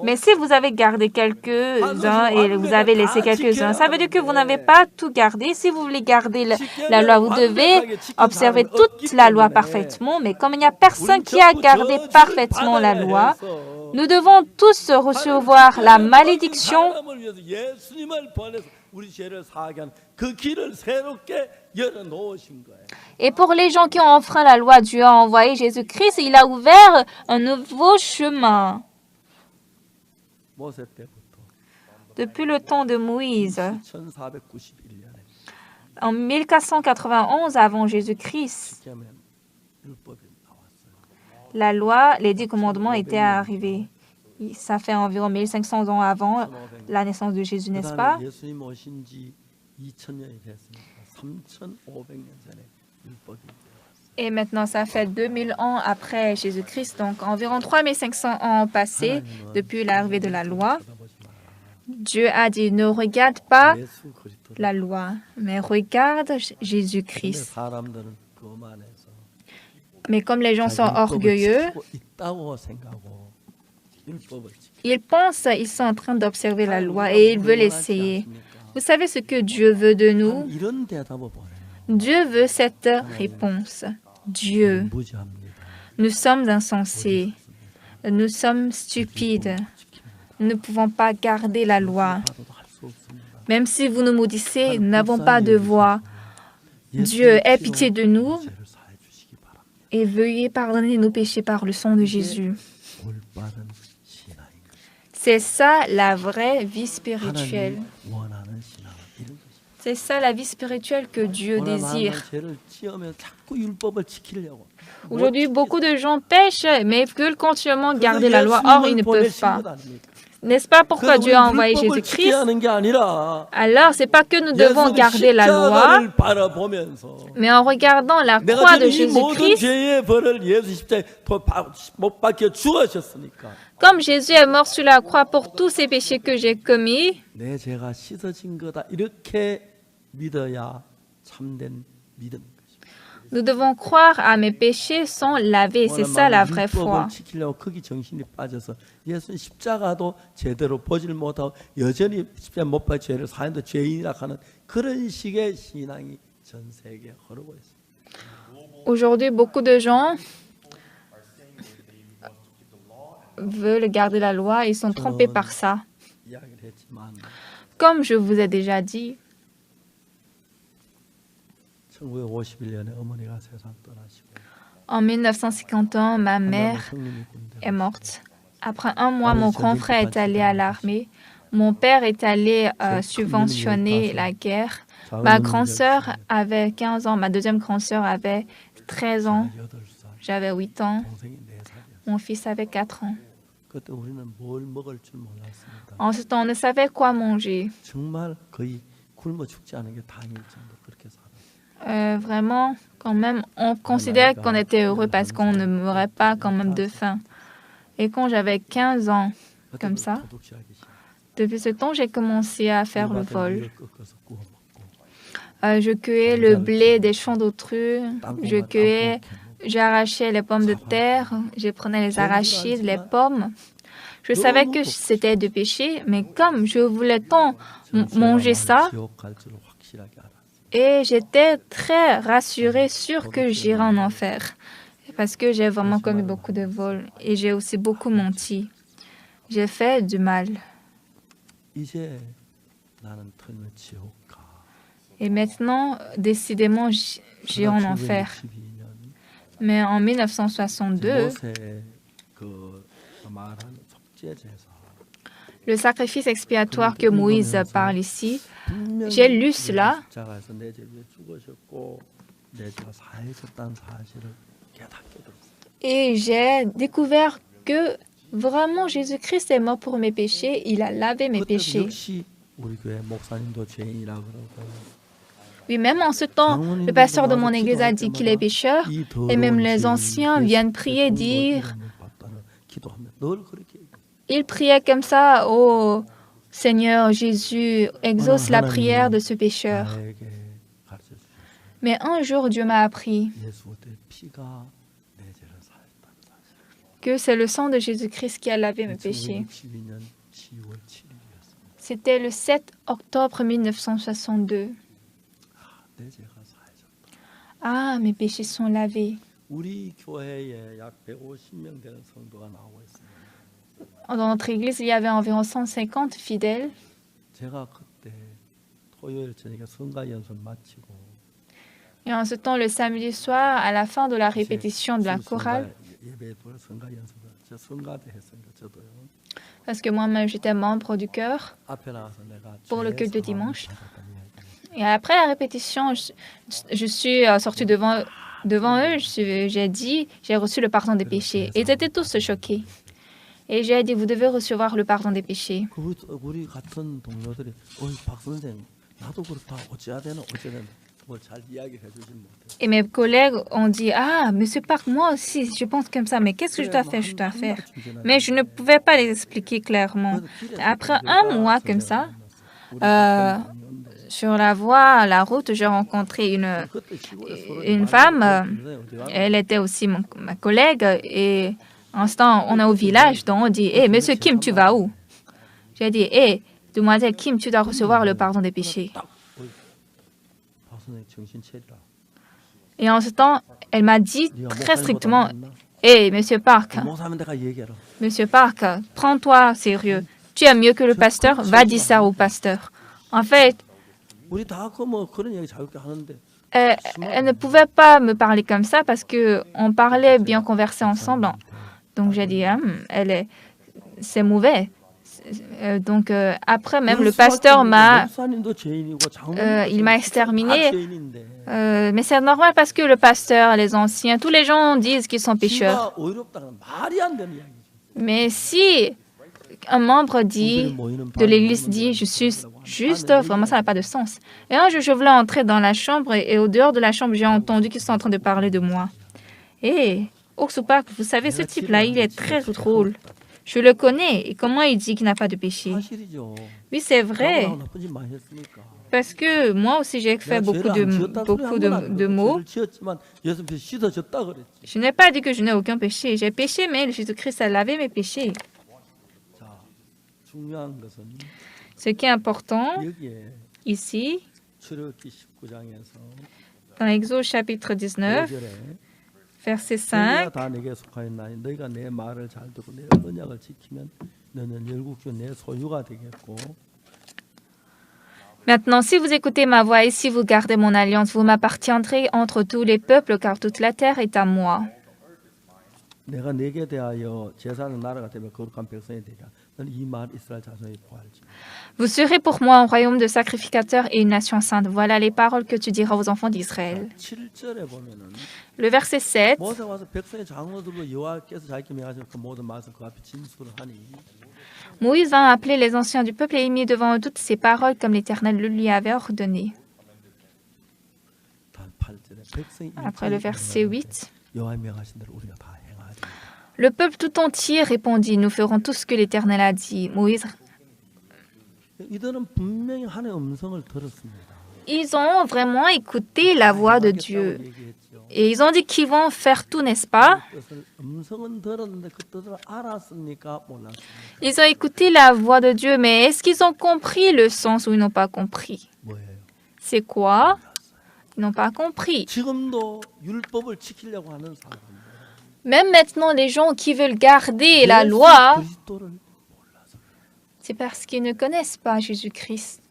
[SPEAKER 1] Mais si vous avez gardé quelques-uns et vous avez laissé quelques-uns, ça veut dire que vous n'avez pas tout gardé. Si vous voulez garder la loi, vous devez observer toute la loi parfaitement. Mais comme il n'y a personne qui a gardé parfaitement la loi, nous devons tous recevoir la malédiction. Et pour les gens qui ont enfreint la loi, Dieu a envoyé Jésus-Christ et il a ouvert un nouveau chemin. Depuis le temps de Moïse, en 1491 avant Jésus-Christ, la loi, les 10 commandements étaient arrivés. Ça fait environ 1500 ans avant la naissance de Jésus, n'est-ce pas? Et maintenant, ça fait 2000 ans après Jésus-Christ, donc environ 3500 ans passés depuis l'arrivée de la loi. Dieu a dit, ne regarde pas la loi, mais regarde Jésus-Christ. Mais comme les gens sont orgueilleux, ils pensent qu'ils sont en train d'observer la loi et ils veulent essayer. Vous savez ce que Dieu veut de nous? Dieu veut cette réponse. Dieu, nous sommes insensés, nous sommes stupides, nous ne pouvons pas garder la loi. Même si vous nous maudissez, nous n'avons pas de voix. Dieu, aie pitié de nous et veuillez pardonner nos péchés par le sang de Jésus. C'est ça la vraie vie spirituelle.
[SPEAKER 2] 하나님이 원하는 신앙은 이런 것입니다.
[SPEAKER 1] C'est ça la vie spirituelle que Dieu
[SPEAKER 2] 오늘 많은
[SPEAKER 1] désire.
[SPEAKER 2] 죄를 지으면 자꾸 율법을 지키려고.
[SPEAKER 1] Aujourd'hui, beaucoup de gens pêchent, mais veulent continuellement garder la loi. Or, ils ne peuvent pas. N'est-ce pas pourquoi Dieu a envoyé Jésus-Christ? Alors, c'est pas que nous devons garder la loi, mais en regardant la croix de Jésus-Christ, comme Jésus est mort sur la croix pour tous ces péchés que j'ai commis,
[SPEAKER 2] 내 죄가 씻어진 거다. 이렇게 믿어야 참된 믿음.
[SPEAKER 1] nous devons croire à mes péchés sont lavés. C'est ça la vraie foi.
[SPEAKER 2] 율법을 지키려고 거기 정신이 빠져서 예수는 십자가도 제대로 보질 못하고 여전히 십자가 못 봐 죄를 사는데 죄인이라 하는 그런 식의 신앙이 전 세계에 흐르고 있습니다.
[SPEAKER 1] Aujourd'hui, beaucoup de gens veulent garder la loi. Ils sont trompés par ça.
[SPEAKER 2] 이야기를 했지만
[SPEAKER 1] Comme je vous ai déjà dit,
[SPEAKER 2] 1951년에 어머니가 세상 떠나시고
[SPEAKER 1] en 1951, ma mère
[SPEAKER 2] 성님이 군대
[SPEAKER 1] est morte. Après un mois, mon grand frère est allé à l'armée. Mon père est allé subventionner la guerre. Ma grande sœur avait 15 ans. Ma deuxième grande sœur avait 13 ans.
[SPEAKER 2] 8살,
[SPEAKER 1] J'avais 8 ans.
[SPEAKER 2] 동생이 4살이었어요.
[SPEAKER 1] Mon fils avait 4 ans.
[SPEAKER 2] 그때 우리는 뭘 먹을 줄 몰랐습니다.
[SPEAKER 1] En ce temps, on ne savait quoi manger.
[SPEAKER 2] 정말 거의 굶어 죽지 않은 게 다행일 정도 그렇게 살았어요.
[SPEAKER 1] Vraiment, quand même, on considérait qu'on était heureux parce qu'on ne mourrait pas quand même de faim. Et quand j'avais 15 ans, comme ça,
[SPEAKER 2] 도둑 시작하기 시작.
[SPEAKER 1] depuis ce temps, j'ai commencé à faire le vol.
[SPEAKER 2] 밀을 꺾어서 구워 먹고
[SPEAKER 1] Je cueillais le blé des champs d'autrui, je cueillais, j'arrachais les pommes de terre, je prenais les arachides, les pommes. Je savais que c'était du péché, mais comme je voulais tant manger ça,
[SPEAKER 2] 지옥 갈 줄을 확실하게 알았어요.
[SPEAKER 1] et j'étais très rassurée, sûre que j'irais en enfer. Parce que j'ai vraiment commis beaucoup de vols et j'ai aussi beaucoup menti. J'ai fait du mal.
[SPEAKER 2] 이제 나는 틀면 지옥 가.
[SPEAKER 1] Et maintenant, décidément, j'irai en enfer.
[SPEAKER 2] 1962년
[SPEAKER 1] Mais en 1962,
[SPEAKER 2] 모세 그 말하는 속죄 제사
[SPEAKER 1] le sacrifice expiatoire que Moïse parle ici, j'ai lu cela
[SPEAKER 2] 십자가에서 내 죄 위에 죽으셨고 내 죄가 사해졌다는 사실을 깨닫게 됐어요.
[SPEAKER 1] et j'ai découvert que vraiment Jésus-Christ est mort pour mes péchés, il a lavé mes
[SPEAKER 2] 그때도
[SPEAKER 1] péchés.
[SPEAKER 2] 역시 우리 교회 목사님도 죄인이라 그러고
[SPEAKER 1] Oui, même en ce temps, le pasteur de mon église a dit qu'il est pécheur, et même les anciens viennent prier, dire,
[SPEAKER 2] 늘 그렇게 얘기해요.
[SPEAKER 1] ils priaient comme ça, oh Seigneur Jésus, exauce la prière de ce pécheur.
[SPEAKER 2] 나에게 가르쳐 주셨어요.
[SPEAKER 1] Mais un jour, Dieu m'a appris
[SPEAKER 2] 예수 의 피가 내 죄를 사했다는 사실.
[SPEAKER 1] que c'est le sang de Jésus-Christ qui a lavé mes péchés.
[SPEAKER 2] 1962년 10월 7일이었습니다.
[SPEAKER 1] C'était le 7 octobre 1962.
[SPEAKER 2] 내 죄가 사해졌다.
[SPEAKER 1] Ah, mes péchés sont lavés.
[SPEAKER 2] 우리 교회에 약 150명 되는 성도가 나오고 있습니다.
[SPEAKER 1] Dans notre église, il y avait environ 150 fidèles.
[SPEAKER 2] 제가 그때 토요일 저녁에 성가 연습 마치고
[SPEAKER 1] Et en ce temps, le samedi soir, à la fin de la répétition de la chorale,
[SPEAKER 2] 예배 보러 성가 연습을 저 성가대 했으니까 저도요.
[SPEAKER 1] parce que moi-même, j'étais membre du chœur,
[SPEAKER 2] 앞에 나가서 내가
[SPEAKER 1] pour le culte de
[SPEAKER 2] 죄
[SPEAKER 1] dimanche.
[SPEAKER 2] 사함을 받았다는 이야기를
[SPEAKER 1] Et après la répétition, je suis sortie devant eux, j'ai dit, j'ai reçu le pardon des péchés. Ils étaient tous choqués. Et j'ai dit, vous devez recevoir le pardon des péchés.
[SPEAKER 2] 우리 같은 동료들이 어이 박 선생 나도 그렇다 어찌해야 되나 뭘 잘 이야기를 해주진 못해.
[SPEAKER 1] Et mes collègues ont dit, ah, Monsieur Park, moi aussi, je pense comme ça, mais qu'est-ce que je dois faire? Mais je ne pouvais pas les expliquer clairement. Après un mois comme ça, sur la voie, la route, j'ai rencontré une femme. Elle était aussi ma collègue. Et en ce temps, on est au village, donc on dit, hé, Monsieur Kim, tu vas où? J'ai dit, hé, demoiselle Kim, tu dois recevoir le pardon des péchés.
[SPEAKER 2] 박 선생 정신 차리라.
[SPEAKER 1] Et en ce temps, elle m'a dit très strictement, hé, Monsieur Park,
[SPEAKER 2] 목사면 내가 얘기해라.
[SPEAKER 1] Monsieur Park, prends-toi sérieux. Tu es mieux que le pasteur, va dire ça au pasteur. En fait,
[SPEAKER 2] 우리 다 뭐 그런 얘기 자유롭게 하는데
[SPEAKER 1] elle ne pouvait pas me parler comme ça parce que on parlait bien conversé ensemble. Donc j'ai dit, c'est mauvais. Donc, après même, le pasteur m'a
[SPEAKER 2] 목사님도 죄인이고
[SPEAKER 1] il m'a exterminé.
[SPEAKER 2] 죄인인데
[SPEAKER 1] Mais c'est normal parce que le pasteur, les anciens, tous les gens disent qu'ils sont pécheurs.
[SPEAKER 2] 지가 의롭다는 말이 안 되는 이야기죠.
[SPEAKER 1] Mais si un membre dit, de l'Église dit, je suis juste, vraiment, ça n'a pas de sens. Et un jour, je voulais entrer dans la chambre et au dehors de la chambre, j'ai entendu qu'ils sont en train de parler de moi. Et Oksupak, vous savez, ce type-là, il est très drôle. Je le connais. Et comment il dit qu'il n'a pas de péché?
[SPEAKER 2] 사실이죠.
[SPEAKER 1] Oui, c'est vrai.
[SPEAKER 2] 나보다 나쁜 짓 많이 했으니까.
[SPEAKER 1] Parce que moi aussi, j'ai fait
[SPEAKER 2] 내가
[SPEAKER 1] beaucoup
[SPEAKER 2] 죄를 안 지었다 소리
[SPEAKER 1] beaucoup
[SPEAKER 2] 한번 안
[SPEAKER 1] de
[SPEAKER 2] 했거든.
[SPEAKER 1] mots.
[SPEAKER 2] 죄를 지었지만 예수님께서 씻어졌다 그랬지.
[SPEAKER 1] Je n'ai pas dit que je n'ai aucun péché. J'ai péché, mais Jésus-Christ a lavé mes péchés.
[SPEAKER 2] 자, 중요한 것은
[SPEAKER 1] Ce qui est important
[SPEAKER 2] 여기에
[SPEAKER 1] ici,
[SPEAKER 2] 출애굽기 19장에서
[SPEAKER 1] dans Exode chapitre 19,
[SPEAKER 2] 5절에
[SPEAKER 1] verset
[SPEAKER 2] 너희가
[SPEAKER 1] 5,
[SPEAKER 2] 다 내게 속하였나니 너희가 내 말을 잘 듣고 내 언약을 지키면 너는 열국중 내 소유가 되겠고
[SPEAKER 1] Maintenant, si vous écoutez ma voix et si vous gardez mon alliance, vous m'appartiendrez entre tous les peuples, car toute la terre est à moi.
[SPEAKER 2] 내가 내게 대하여 제사는 나라가 되며 거룩한 백성이 되리라. 너는 이 말 이스라엘 자손에 보할지.
[SPEAKER 1] Vous serez pour moi un royaume de sacrificateurs et une nation sainte. Voilà les paroles que tu diras aux enfants d'Israël.
[SPEAKER 2] 7절에 보면은
[SPEAKER 1] Le verset 7,
[SPEAKER 2] 모세가 와서 백성의 장로들로 여호와께서 자기께 명하신 그 모든 말씀 그 앞에 진술을 하니
[SPEAKER 1] Moïse vint appeler les anciens du peuple et il mit devant eux toutes ces paroles comme l'Éternel le lui avait ordonné.
[SPEAKER 2] 단 8절에 백성이
[SPEAKER 1] Après le verset 8,
[SPEAKER 2] 여호와의 명하신 대로 우리가 다 행하지.
[SPEAKER 1] le peuple tout entier répondit, nous ferons tout ce que l'Éternel a dit. Moïse,
[SPEAKER 2] 이들은 분명히 하나님의 음성을 들었습니다.
[SPEAKER 1] ils ont vraiment écouté la voix de Dieu.
[SPEAKER 2] 얘기했죠.
[SPEAKER 1] Et ils ont dit qu'ils vont faire tout, n'est-ce pas?
[SPEAKER 2] 뜻을 음성은 들었는데 그 뜻을 알았습니까? 몰랐습니까?
[SPEAKER 1] Ils ont écouté la voix de Dieu, mais est-ce qu'ils ont compris le sens ou ils n'ont pas compris?
[SPEAKER 2] 뭐예요?
[SPEAKER 1] C'est quoi? Ils n'ont pas compris.
[SPEAKER 2] 지금도 율법을 지키려고 하는 사람들.
[SPEAKER 1] Même maintenant, les gens qui veulent garder la loi,
[SPEAKER 2] 그리스도를 몰라서.
[SPEAKER 1] c'est parce qu'ils ne connaissent pas Jésus-Christ.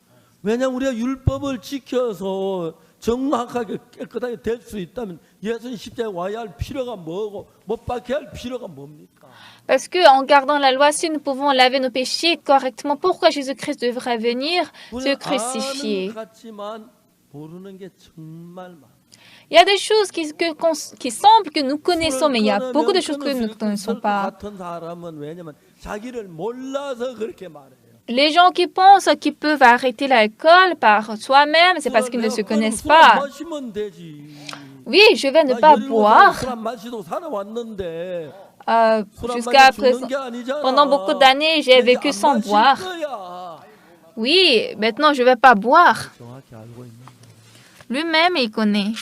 [SPEAKER 2] 왜냐하면 우리가 율법을 지켜서 정확하게 깨끗하게 될 수 있다면 예수님 십자가에 와야 할 필요가 뭐고 못 박혀야 할 필요가 뭡니까?
[SPEAKER 1] Parce que en gardant la loi, si nous pouvons laver nos péchés correctement, pourquoi Jésus-Christ devrait venir se
[SPEAKER 2] 우리는
[SPEAKER 1] crucifier?
[SPEAKER 2] 아는 것 같지만 모르는 게 정말 많아.
[SPEAKER 1] Il y a des choses qui semblent que nous connaissons, mais il y a beaucoup de choses que nous ne connaissons pas.
[SPEAKER 2] 같은 사람은 왜냐면 자기를 몰라서 그렇게 말해요.
[SPEAKER 1] Les gens qui pensent qu'ils peuvent arrêter l'alcool par soi-même, c'est parce qu'ils ne se connaissent pas.
[SPEAKER 2] 마시면 되지.
[SPEAKER 1] Oui, je vais ne pas boire.
[SPEAKER 2] 술 안 마시고 살아왔는데
[SPEAKER 1] Jusqu'à présent, pendant beaucoup d'années, j'ai vécu sans boire. Oui, maintenant je ne vais pas boire.
[SPEAKER 2] 정확히 알고 있는 거예요.
[SPEAKER 1] Lui-même, il connaît.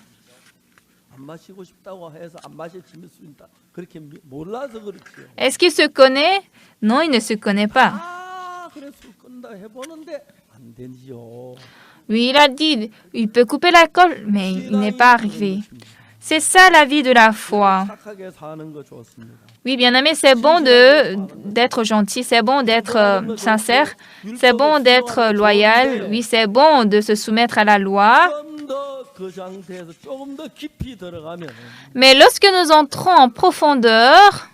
[SPEAKER 2] 안 마시고 싶다고 해서 안 마셔지면 수 있다. 그렇게 몰라서 그렇지요.
[SPEAKER 1] Est-ce qu'il se connaît? Non, il ne se connaît pas.
[SPEAKER 2] 아, 그래 술 끊다 해보는데 안 되지요.
[SPEAKER 1] Oui, il a dit, il peut couper l'alcool, mais il n'est pas arrivé. C'est ça la vie de la foi.
[SPEAKER 2] 착하게 사는 거 좋습니다.
[SPEAKER 1] Oui, bien aimé, c'est bon d'être gentil, c'est bon d'être sincère, c'est bon d'être loyal, oui, c'est bon de se soumettre à la loi.
[SPEAKER 2] 좀 더 그 상태에서 조금 더 깊이 들어가면
[SPEAKER 1] Mais lorsque nous entrons en profondeur,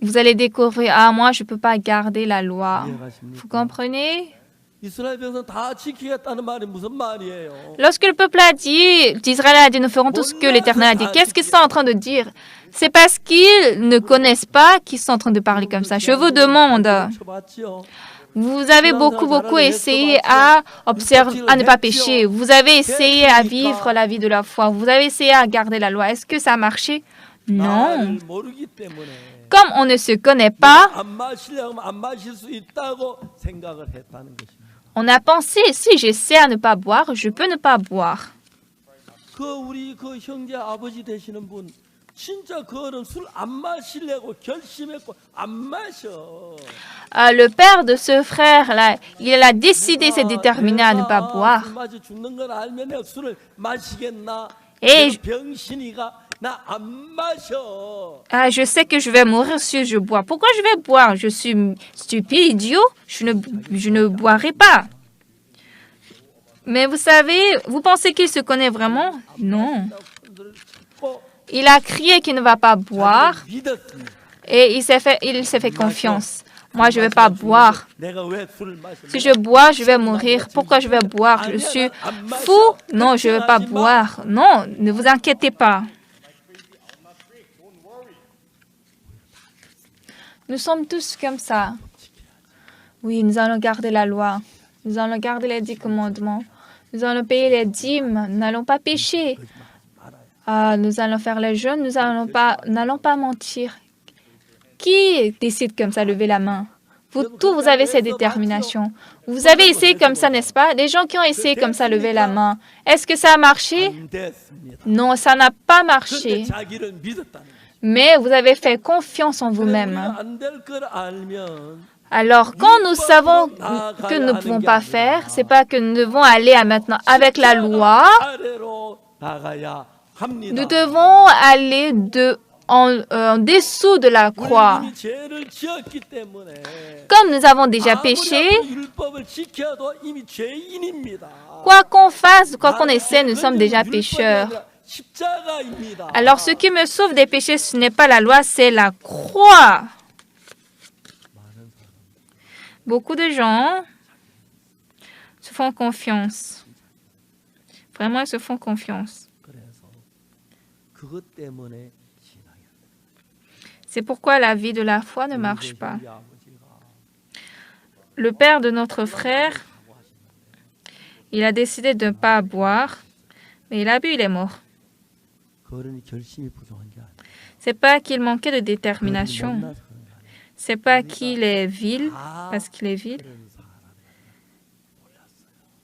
[SPEAKER 1] vous allez découvrir, ah, moi, je ne peux pas garder la loi. Vous comprenez?
[SPEAKER 2] 이스라엘 백성 다 지키겠다는 말이 무슨 말이에요?
[SPEAKER 1] Lorsque le peuple a dit, d'Israël a dit, nous ferons tout ce que l'Éternel a dit, qu'est-ce qu'ils sont en train de dire? C'est parce qu'ils ne connaissent pas qu'ils sont en train de parler comme ça. Je vous demande,
[SPEAKER 2] 쳐봤지요?
[SPEAKER 1] vous avez beaucoup essayé à observer, à ne pas pécher. Vous avez essayé à vivre la vie de la foi. Vous avez essayé à garder la loi. Est-ce que ça a marché? Non.
[SPEAKER 2] 나를 모르기 때문에
[SPEAKER 1] Comme on ne se connaît pas,
[SPEAKER 2] 안 마시려면 안 마실 수 있다고 생각을 했다는 것입니다.
[SPEAKER 1] on a pensé, si j'essaie à ne pas boire, je peux ne pas boire.
[SPEAKER 2] 그 우리 그 형제 아버지 되시는 분 진짜 그는 술 안 마시려고 결심했고 안 마셔.
[SPEAKER 1] Le père de ce frère-là, il a décidé, s'est déterminé à ne pas boire.
[SPEAKER 2] 술 마시 죽는 걸 알면 내가 술을 마시겠나?
[SPEAKER 1] Et
[SPEAKER 2] 병신이가 나 안 마셔.
[SPEAKER 1] je sais que je vais mourir si je bois. Pourquoi je vais boire? Je suis stupide, idiot. Je ne boirai pas. Mais vous savez, vous pensez qu'il se connaît vraiment? Non. Il a crié qu'il ne va pas boire.
[SPEAKER 2] 믿었습니다.
[SPEAKER 1] Et il s'est fait confiance. Moi, je ne vais pas boire. Si je bois, je vais mourir. Pourquoi je vais boire? Je suis fou? Non, je ne vais pas boire. Non, ne vous inquiétez pas. Nous sommes tous comme ça. Oui, nous allons garder la loi. Nous allons garder les 10 commandements. Nous allons payer les dîmes. Nous n'allons pas pécher. Nous allons faire les jeûnes. Nous n'allons pas mentir. Qui décide comme ça, levez la main? Vous tous, vous avez cette détermination. Vous avez essayé comme ça, n'est-ce pas? Les gens qui ont essayé comme ça, levez la main. Est-ce que ça a marché? Non, ça n'a pas marché. Mais vous avez fait confiance en vous-même. Alors, quand nous savons que nous ne pouvons pas faire, ce n'est pas que nous devons aller maintenant avec la loi. Nous devons aller en dessous de la croix. Comme nous avons déjà péché, quoi qu'on fasse, quoi qu'on essaie, nous sommes déjà pécheurs. Alors, ce qui me sauve des péchés, ce n'est pas la loi, c'est la croix. Beaucoup de gens se font confiance. Vraiment, ils se font confiance. C'est pourquoi la vie de la foi ne marche pas. Le père de notre frère, il a décidé de ne pas boire, mais il a bu, il est mort. C'est pas qu'il manquait de détermination. C'est pas qu'il est vil, parce qu'il est vil.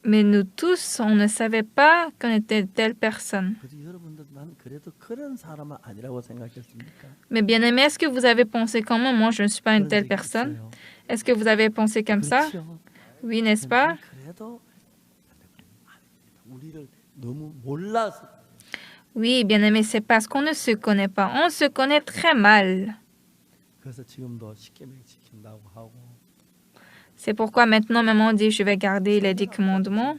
[SPEAKER 1] Mais nous tous, on ne savait pas qu'on était telle personne. Mais bien aimé, est-ce que vous avez pensé comment? Moi, je ne suis pas une telle personne. Est-ce que vous avez pensé comme ça? Oui, n'est-ce pas? Oui, bien aimé, c'est parce qu'on ne se connaît pas. On se connaît très mal. C'est pourquoi maintenant, même on dit, je vais garder les 10 commandements.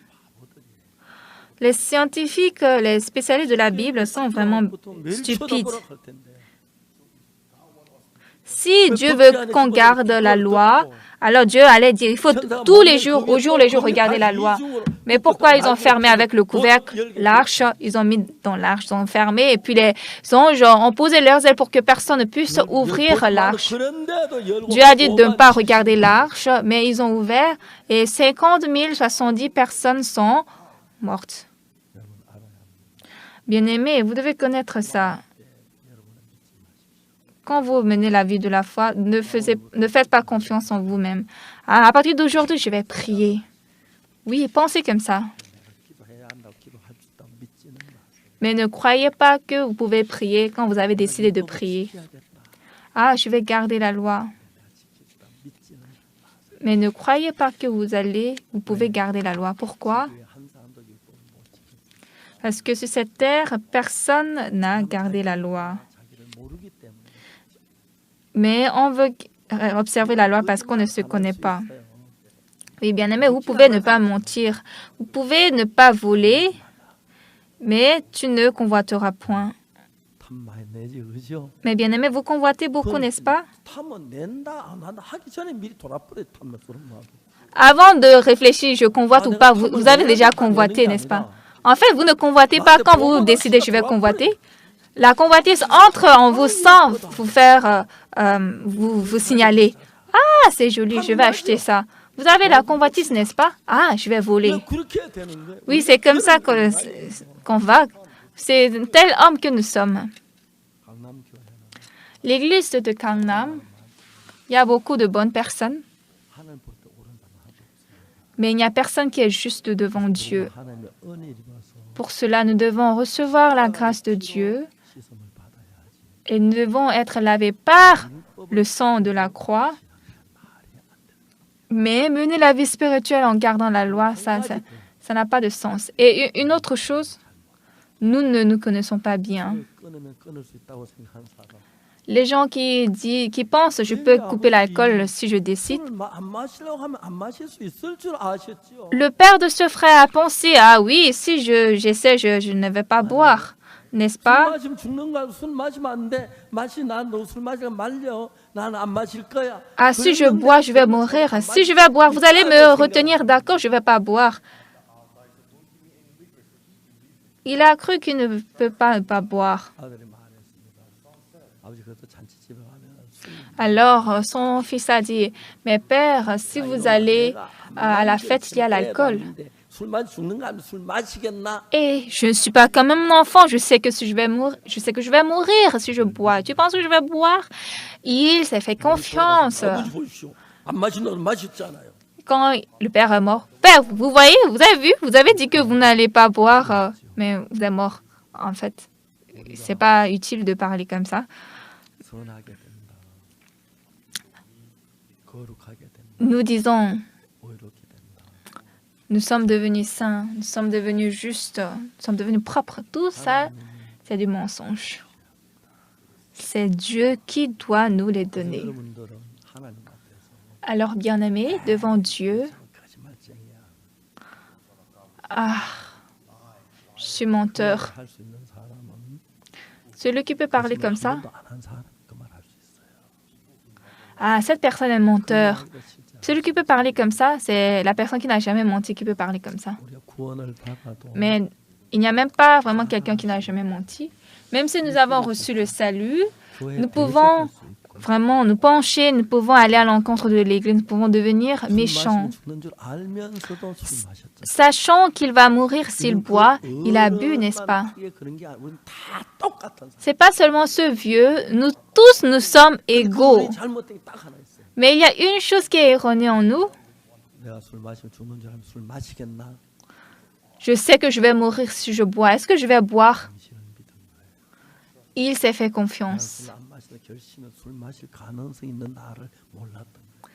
[SPEAKER 1] Les scientifiques, les spécialistes de la Bible sont vraiment stupides. Si Dieu veut qu'on garde la loi, alors Dieu allait dire, il faut tous les jours, au jour le jour, regarder la loi. Mais pourquoi ils ont fermé avec le couvercle l'arche? Ils ont mis dans l'arche, ils ont fermé, et puis les anges ont posé leurs ailes pour que personne ne puisse ouvrir l'arche. Dieu a dit de ne pas regarder l'arche, mais ils ont ouvert, et 50 070 personnes sont mortes. Bien-aimés, vous devez connaître ça. Quand vous menez la vie de la foi, ne faites pas confiance en vous-même. À partir d'aujourd'hui, je vais prier. Oui, pensez comme ça. Mais ne croyez pas que vous pouvez prier quand vous avez décidé de prier. Je vais garder la loi. Mais ne croyez pas que vous pouvez garder la loi. Pourquoi? Parce que sur cette terre, personne n'a gardé la loi. Mais on veut observer la loi parce qu'on ne se connaît pas. Oui, bien aimé, vous pouvez ne pas mentir. Vous pouvez ne pas voler, mais tu ne convoiteras point. Mais bien aimé, vous convoitez beaucoup, n'est-ce pas? Avant de réfléchir, je convoite ou pas, vous avez déjà convoité, n'est-ce pas? En fait, vous ne convoitez pas quand vous décidez je vais convoiter. La convoitise entre en vous sans vous faire vous signaler. C'est joli, je vais acheter ça. Vous avez la convoitise, n'est-ce pas? Je vais voler. Oui, c'est comme ça qu'on va. C'est un tel homme que nous sommes. L'église de Gangnam, il y a beaucoup de bonnes personnes, mais il n'y a personne qui est juste devant Dieu. Pour cela, nous devons recevoir la grâce de Dieu et nous devons être lavés par le sang de la croix. Mais mener la vie spirituelle en gardant la loi, ça n'a pas de sens. Et une autre chose, nous ne nous connaissons pas bien. Les gens qui pensent je peux couper l'alcool si je décide. Le père de ce frère a pensé oui, si j'essaie, je ne vais pas boire. n'est-ce
[SPEAKER 2] 술
[SPEAKER 1] pas?
[SPEAKER 2] 마시면 죽는 거야. 술 마시면 안 돼. 맛이 나. 너 술 마시면 말려. 나는 안 마실 거야.
[SPEAKER 1] Ah, si je bois, je vais mourir. Si je vais boire, vous allez me retenir. D'accord, je ne vais pas boire. Il a cru qu'il ne peut pas ne pas boire.
[SPEAKER 2] 아들이 말했습니다. 아버지 그래도 잔치집에 가면 술
[SPEAKER 1] Alors, son fils a dit, mais père, si vous allez à la fête, il y a l'alcool.
[SPEAKER 2] 술 마시 죽는 거 아니면 술 마시겠나?
[SPEAKER 1] Et je ne suis pas comme un enfant. Je sais que si je vais mourir, je sais que je vais mourir si je bois. Tu penses que je vais boire? Il s'est fait confiance.
[SPEAKER 2] 아버지 보십시오. 안 마시는 건 마셨잖아요.
[SPEAKER 1] Quand le père est mort, père, vous voyez, vous avez vu, vous avez dit que vous n'allez pas boire, mais vous êtes mort. En fait, c'est pas utile de parler comme ça.
[SPEAKER 2] 선하게 된다. 거룩하게 된다.
[SPEAKER 1] Nous disons,
[SPEAKER 2] 오이롭게 된다.
[SPEAKER 1] nous sommes devenus saints, nous sommes devenus justes, nous sommes devenus propres. Tout ça, c'est du mensonge. C'est Dieu qui doit nous les donner.
[SPEAKER 2] 여러분들은 하나님 앞에서
[SPEAKER 1] Alors, bien-aimés, devant Dieu,
[SPEAKER 2] 거짓말쟁이야.
[SPEAKER 1] ah, je suis menteur.
[SPEAKER 2] 할 수 있는 사람은
[SPEAKER 1] Celui qui peut parler comme ça,
[SPEAKER 2] 안한 사람 그 말 할 수 있어요.
[SPEAKER 1] ah, cette personne est menteur.
[SPEAKER 2] 이거 진짜
[SPEAKER 1] Celui qui peut parler comme ça, c'est la personne qui n'a jamais menti qui peut parler comme ça.
[SPEAKER 2] 우리가 구원을 받아도
[SPEAKER 1] Mais il n'y a même pas vraiment quelqu'un qui n'a jamais menti. Même si nous avons reçu le salut,
[SPEAKER 2] 교회에
[SPEAKER 1] nous pouvons
[SPEAKER 2] 배색할 수 있고
[SPEAKER 1] vraiment nous pencher, nous pouvons aller à l'encontre de l'Église, nous pouvons devenir
[SPEAKER 2] 술
[SPEAKER 1] méchants.
[SPEAKER 2] 마시면 죽는 줄 알면서도 술 마셨잖아요.
[SPEAKER 1] Sachant qu'il va mourir s'il boit, il a bu, n'est-ce pas?
[SPEAKER 2] 그런 게 아니라 우리는 다 똑같은 사람.
[SPEAKER 1] C'est pas seulement ce vieux, nous tous nous sommes égaux.
[SPEAKER 2] 우리 잘못된 게 딱 하나 있어요.
[SPEAKER 1] Mais il y a une chose qui est erronée en nous.
[SPEAKER 2] 내가 술 마시면 죽는 줄 알면 술 마시겠나?
[SPEAKER 1] Je sais que je vais mourir si je bois. Est-ce que je vais boire?
[SPEAKER 2] 당신은 믿은 거예요.
[SPEAKER 1] Il s'est fait
[SPEAKER 2] 나는
[SPEAKER 1] confiance.
[SPEAKER 2] 술안 마시다 결심해 술 마실 가능성이 있는 나를 몰랐던 거예요.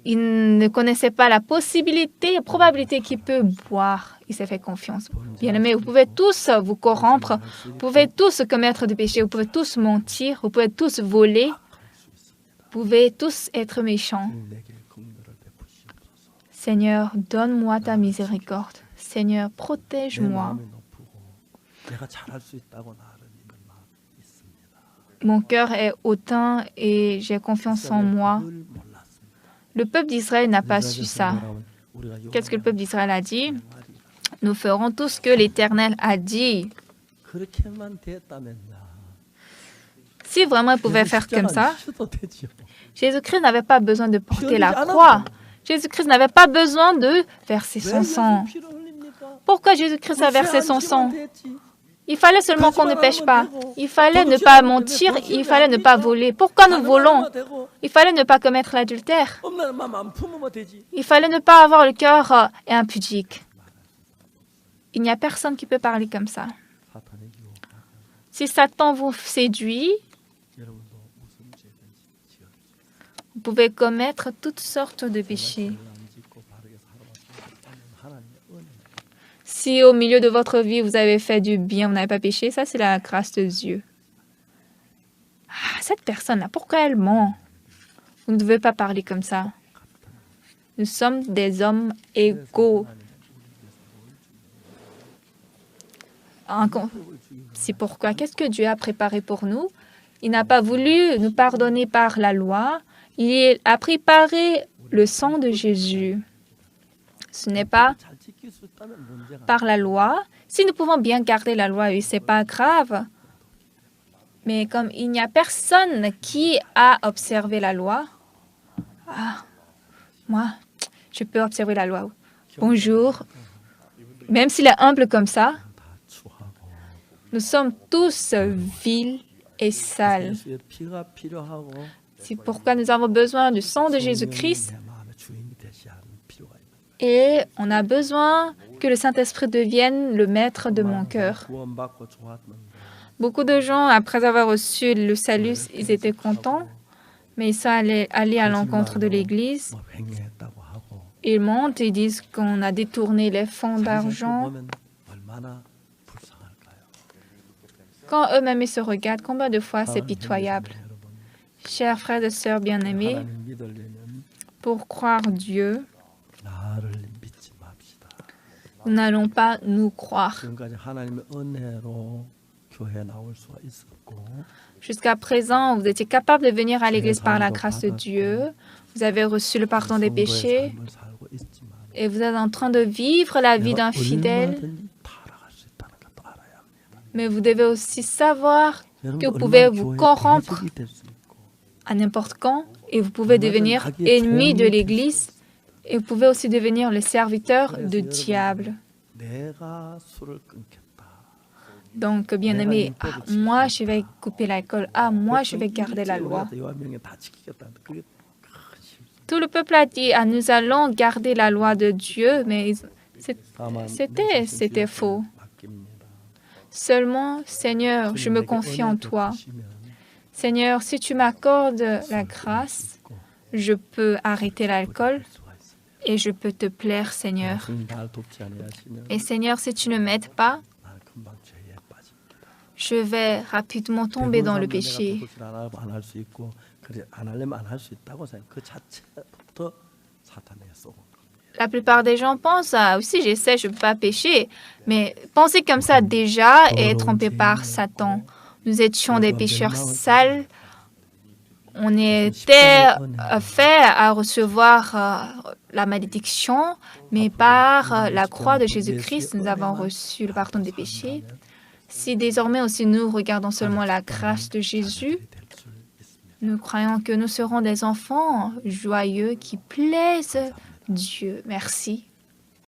[SPEAKER 1] Il ne connaissait pas la possibilité, la probabilité qu'il peut boire. Il s'est fait confiance. Bien aimé, vous pouvez tous vous corrompre, vous pouvez tous commettre des péchés, vous pouvez tous mentir, vous pouvez tous voler, vous pouvez tous être méchants.
[SPEAKER 2] 내게 긍휼을 베푸시옵소서.
[SPEAKER 1] Seigneur, donne-moi ta miséricorde. Seigneur,
[SPEAKER 2] 내
[SPEAKER 1] protège-moi.
[SPEAKER 2] 마음이 높고 내가 잘할 수 있다고 나를 믿는 마음 있습니다.
[SPEAKER 1] Mon cœur est hautain et j'ai confiance en moi.
[SPEAKER 2] 그걸 몰랐습니다.
[SPEAKER 1] Le peuple d'Israël n'a pas su
[SPEAKER 2] 이스라엘에서
[SPEAKER 1] ça.
[SPEAKER 2] 뭐라고 우리가
[SPEAKER 1] Qu'est-ce que le peuple d'Israël a dit?
[SPEAKER 2] 말이
[SPEAKER 1] Nous ferons tout ce que l'Éternel a dit.
[SPEAKER 2] 그렇게만 됐다면야.
[SPEAKER 1] Si vraiment il pouvait faire comme ça,
[SPEAKER 2] 도 되지요.
[SPEAKER 1] Jésus-Christ n'avait pas besoin de porter la croix. Jésus-Christ n'avait pas besoin de verser
[SPEAKER 2] 왜
[SPEAKER 1] son sang.
[SPEAKER 2] 예수 피를 흘립니까?
[SPEAKER 1] Pourquoi Jésus-Christ a versé son sang?
[SPEAKER 2] 됐지.
[SPEAKER 1] Il fallait seulement qu'on ne pêche pas. Il fallait ne pas mentir. Il fallait ne pas voler. Pourquoi nous volons? Il fallait ne pas commettre l'adultère.
[SPEAKER 2] 없는 마음 안 품으면 되지.
[SPEAKER 1] Il fallait ne pas avoir le cœur impudique. Il n'y a personne qui peut parler comme ça.
[SPEAKER 2] 사탄의 유혹.
[SPEAKER 1] Si Satan vous séduit,
[SPEAKER 2] 여러분도 무슨 죄든지 지어주세요.
[SPEAKER 1] vous pouvez commettre toutes sortes de péchés.
[SPEAKER 2] 안 짓고 바르게 살아왔으면 하나님의 은혜.
[SPEAKER 1] Si au milieu de votre vie, vous avez fait du bien, vous n'avez pas péché, ça c'est la grâce de Dieu. Ah, cette personne-là, pourquoi elle ment? Vous ne devez pas parler comme ça. Nous sommes des hommes égaux. C'est pourquoi, qu'est-ce que Dieu a préparé pour nous? Il n'a pas voulu nous pardonner par la loi. Il a préparé le sang de Jésus. Ce n'est pas
[SPEAKER 2] 잘 지킬 수 있다면 문제가
[SPEAKER 1] par la loi. Si nous pouvons bien garder la loi, oui, c'est pas grave. Mais comme il n'y a personne qui a observé la loi, ah, moi, je peux observer la loi. Bonjour. Même s'il est humble comme ça,
[SPEAKER 2] 다 추하고
[SPEAKER 1] nous sommes tous vils et sales.
[SPEAKER 2] 예수의 피가 필요하고
[SPEAKER 1] C'est pourquoi nous avons besoin du sang de Jésus-Christ
[SPEAKER 2] 내 마음의 주인이 되셔야 하는 필요가 있는
[SPEAKER 1] et on a besoin que le Saint-Esprit devienne le maître de mon cœur.
[SPEAKER 2] 구원받고 좋았는데
[SPEAKER 1] Beaucoup de gens, après avoir reçu le salut, ils étaient contents, mais ils sont allés à l'encontre de l'Église.
[SPEAKER 2] 뭐 횡령했다고 하고
[SPEAKER 1] Ils montent et disent qu'on a détourné les fonds d'argent.
[SPEAKER 2] 보면 얼마나 불쌍할까요?
[SPEAKER 1] Quand eux-mêmes ils se regardent, combien de fois c'est pitoyable.
[SPEAKER 2] 여러분,
[SPEAKER 1] Chers frères et sœurs bien-aimés,
[SPEAKER 2] 하나님 믿으려면
[SPEAKER 1] pour croire Dieu,
[SPEAKER 2] 나를 믿지 맙시다.
[SPEAKER 1] nous n'allons pas nous croire.
[SPEAKER 2] 지금까지 하나님의 은혜로 교회에 나올 수가 있었고
[SPEAKER 1] Jusqu'à présent, vous étiez capable de venir à l'église par la grâce de Dieu. Vous avez reçu le pardon des
[SPEAKER 2] 성도의
[SPEAKER 1] péchés
[SPEAKER 2] 삶을 살고 있지만
[SPEAKER 1] et vous êtes en train de vivre la vie d'un
[SPEAKER 2] 내가
[SPEAKER 1] fidèle.
[SPEAKER 2] 얼마든지 타락할 수 있다는 것도 알아야 합니다.
[SPEAKER 1] Mais vous devez aussi savoir que
[SPEAKER 2] 여러분도
[SPEAKER 1] vous pouvez
[SPEAKER 2] 얼마나
[SPEAKER 1] vous
[SPEAKER 2] 교회의
[SPEAKER 1] corrompre
[SPEAKER 2] 대적이 될 수 있고
[SPEAKER 1] à n'importe quand et vous pouvez devenir ennemi de l'église et vous pouvez aussi devenir le serviteur du diable.
[SPEAKER 2] 내가 술을 끊겠다.
[SPEAKER 1] Donc, bien aimé, moi je vais couper l'alcool. Moi je vais garder la loi.
[SPEAKER 2] 요한명에 다 지키겠다. 그게 큰 실수.
[SPEAKER 1] Tout le peuple a dit, nous allons garder la loi de Dieu, mais
[SPEAKER 2] 다만
[SPEAKER 1] c'était faux.
[SPEAKER 2] 맡깁니다.
[SPEAKER 1] Seulement, Seigneur, je me confie en toi. Seigneur, si tu m'accordes la grâce, je peux arrêter l'alcool et je peux te plaire, Seigneur. Et Seigneur, si tu ne m'aides pas, je vais rapidement tomber dans le péché. La plupart des gens pensent, aussi j'essaie, je ne peux pas pécher. Mais penser comme ça déjà est trompé par Satan. Nous étions des pécheurs sales. On était faits à recevoir la malédiction, mais par la croix de Jésus-Christ, nous avons reçu le pardon des péchés. Si désormais aussi nous regardons seulement la grâce de Jésus, nous croyons que nous serons des enfants joyeux qui plaisent Dieu. Merci.